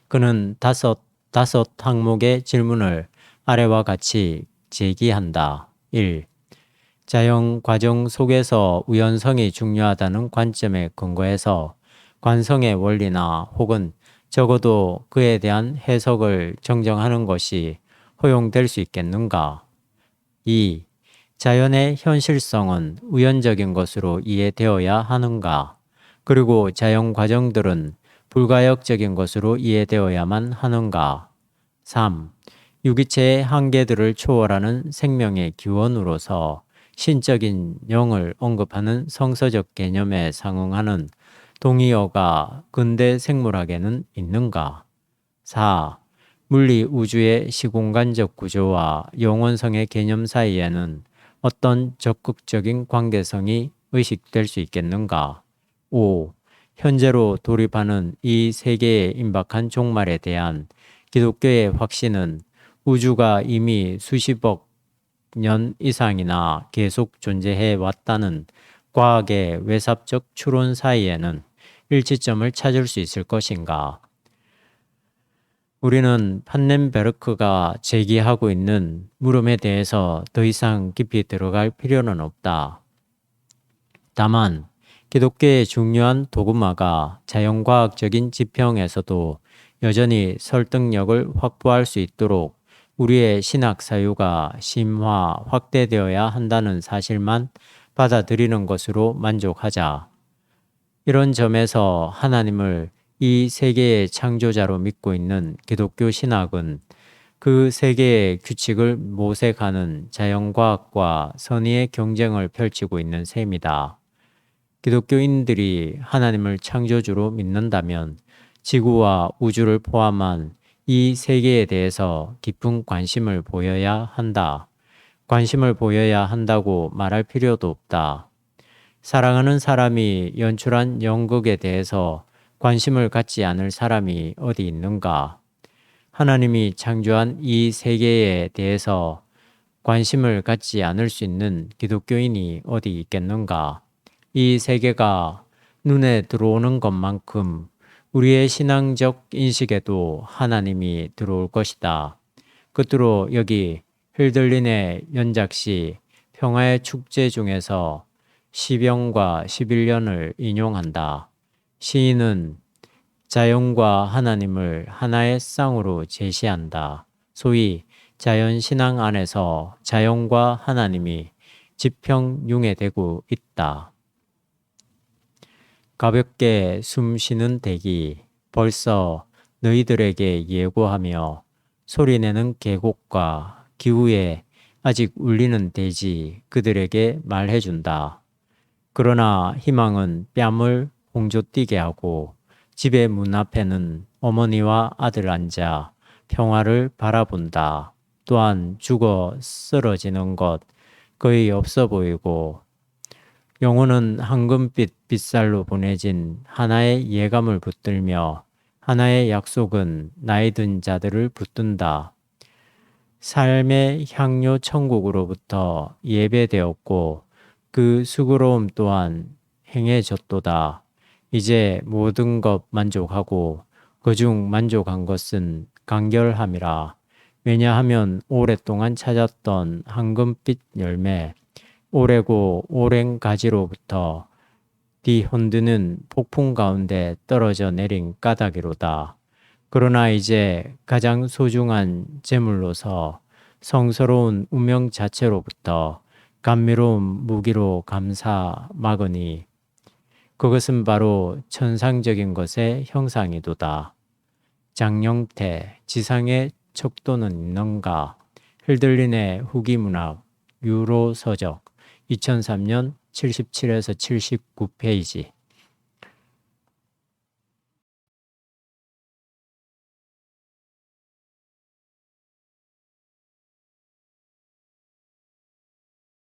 A: 그는 다섯 항목의 질문을 아래와 같이 제기한다. 1. 자연 과정 속에서 우연성이 중요하다는 관점에 근거해서 관성의 원리나 혹은 적어도 그에 대한 해석을 정정하는 것이 허용될 수 있겠는가? 2. 자연의 현실성은 우연적인 것으로 이해되어야 하는가? 그리고 자연 과정들은 불가역적인 것으로 이해되어야만 하는가? 3. 유기체의 한계들을 초월하는 생명의 기원으로서 신적인 영을 언급하는 성서적 개념에 상응하는 동의어가 근대 생물학에는 있는가? 4. 물리 우주의 시공간적 구조와 영원성의 개념 사이에는 어떤 적극적인 관계성이 의식될 수 있겠는가? 5. 현재로 돌입하는 이 세계의 임박한 종말에 대한 기독교의 확신은 우주가 이미 수십억 년 이상이나 계속 존재해 왔다는 과학의 외삽적 추론 사이에는 일치점을 찾을 수 있을 것인가? 우리는 판넨베르크가 제기하고 있는 물음에 대해서 더 이상 깊이 들어갈 필요는 없다. 다만 기독교의 중요한 도그마가 자연과학적인 지평에서도 여전히 설득력을 확보할 수 있도록 우리의 신학 사유가 심화, 확대되어야 한다는 사실만 받아들이는 것으로 만족하자. 이런 점에서 하나님을 이 세계의 창조자로 믿고 있는 기독교 신학은 그 세계의 규칙을 모색하는 자연과학과 선의의 경쟁을 펼치고 있는 셈이다. 기독교인들이 하나님을 창조주로 믿는다면 지구와 우주를 포함한 이 세계에 대해서 깊은 관심을 보여야 한다. 관심을 보여야 한다고 말할 필요도 없다. 사랑하는 사람이 연출한 연극에 대해서 관심을 갖지 않을 사람이 어디 있는가? 하나님이 창조한 이 세계에 대해서 관심을 갖지 않을 수 있는 기독교인이 어디 있겠는가? 이 세계가 눈에 들어오는 것만큼 우리의 신앙적 인식에도 하나님이 들어올 것이다. 끝으로 여기 힐들린의 연작시 평화의 축제 중에서 시병과 11년을 인용한다. 시인은 자연과 하나님을 하나의 쌍으로 제시한다. 소위 자연신앙 안에서 자연과 하나님이 지평융해되고 있다. 가볍게 숨 쉬는 대기, 벌써 너희들에게 예고하며 소리내는 계곡과 기후에 아직 울리는 대지 그들에게 말해준다. 그러나 희망은 뺨을 홍조뛰게 하고 집의 문 앞에는 어머니와 아들 앉아 평화를 바라본다. 또한 죽어 쓰러지는 것 거의 없어 보이고 영혼은 황금빛 빗살로 보내진 하나의 예감을 붙들며 하나의 약속은 나이 든 자들을 붙든다. 삶의 향료 천국으로부터 예배되었고 그 수고로움 또한 행해졌도다. 이제 모든 것 만족하고 그중 만족한 것은 간결함이라. 왜냐하면 오랫동안 찾았던 황금빛 열매, 오래고 오랜 가지로부터 뒤흔드는 폭풍 가운데 떨어져 내린 까닭이로다. 그러나 이제 가장 소중한 제물로서 성스러운 운명 자체로부터 감미로운 무기로 감사막으니 그것은 바로 천상적인 것의 형상이도다. 장영태, 지상의 척도는 있는가? 힐들린의 후기문학, 유로서적 2003년 77에서 79페이지.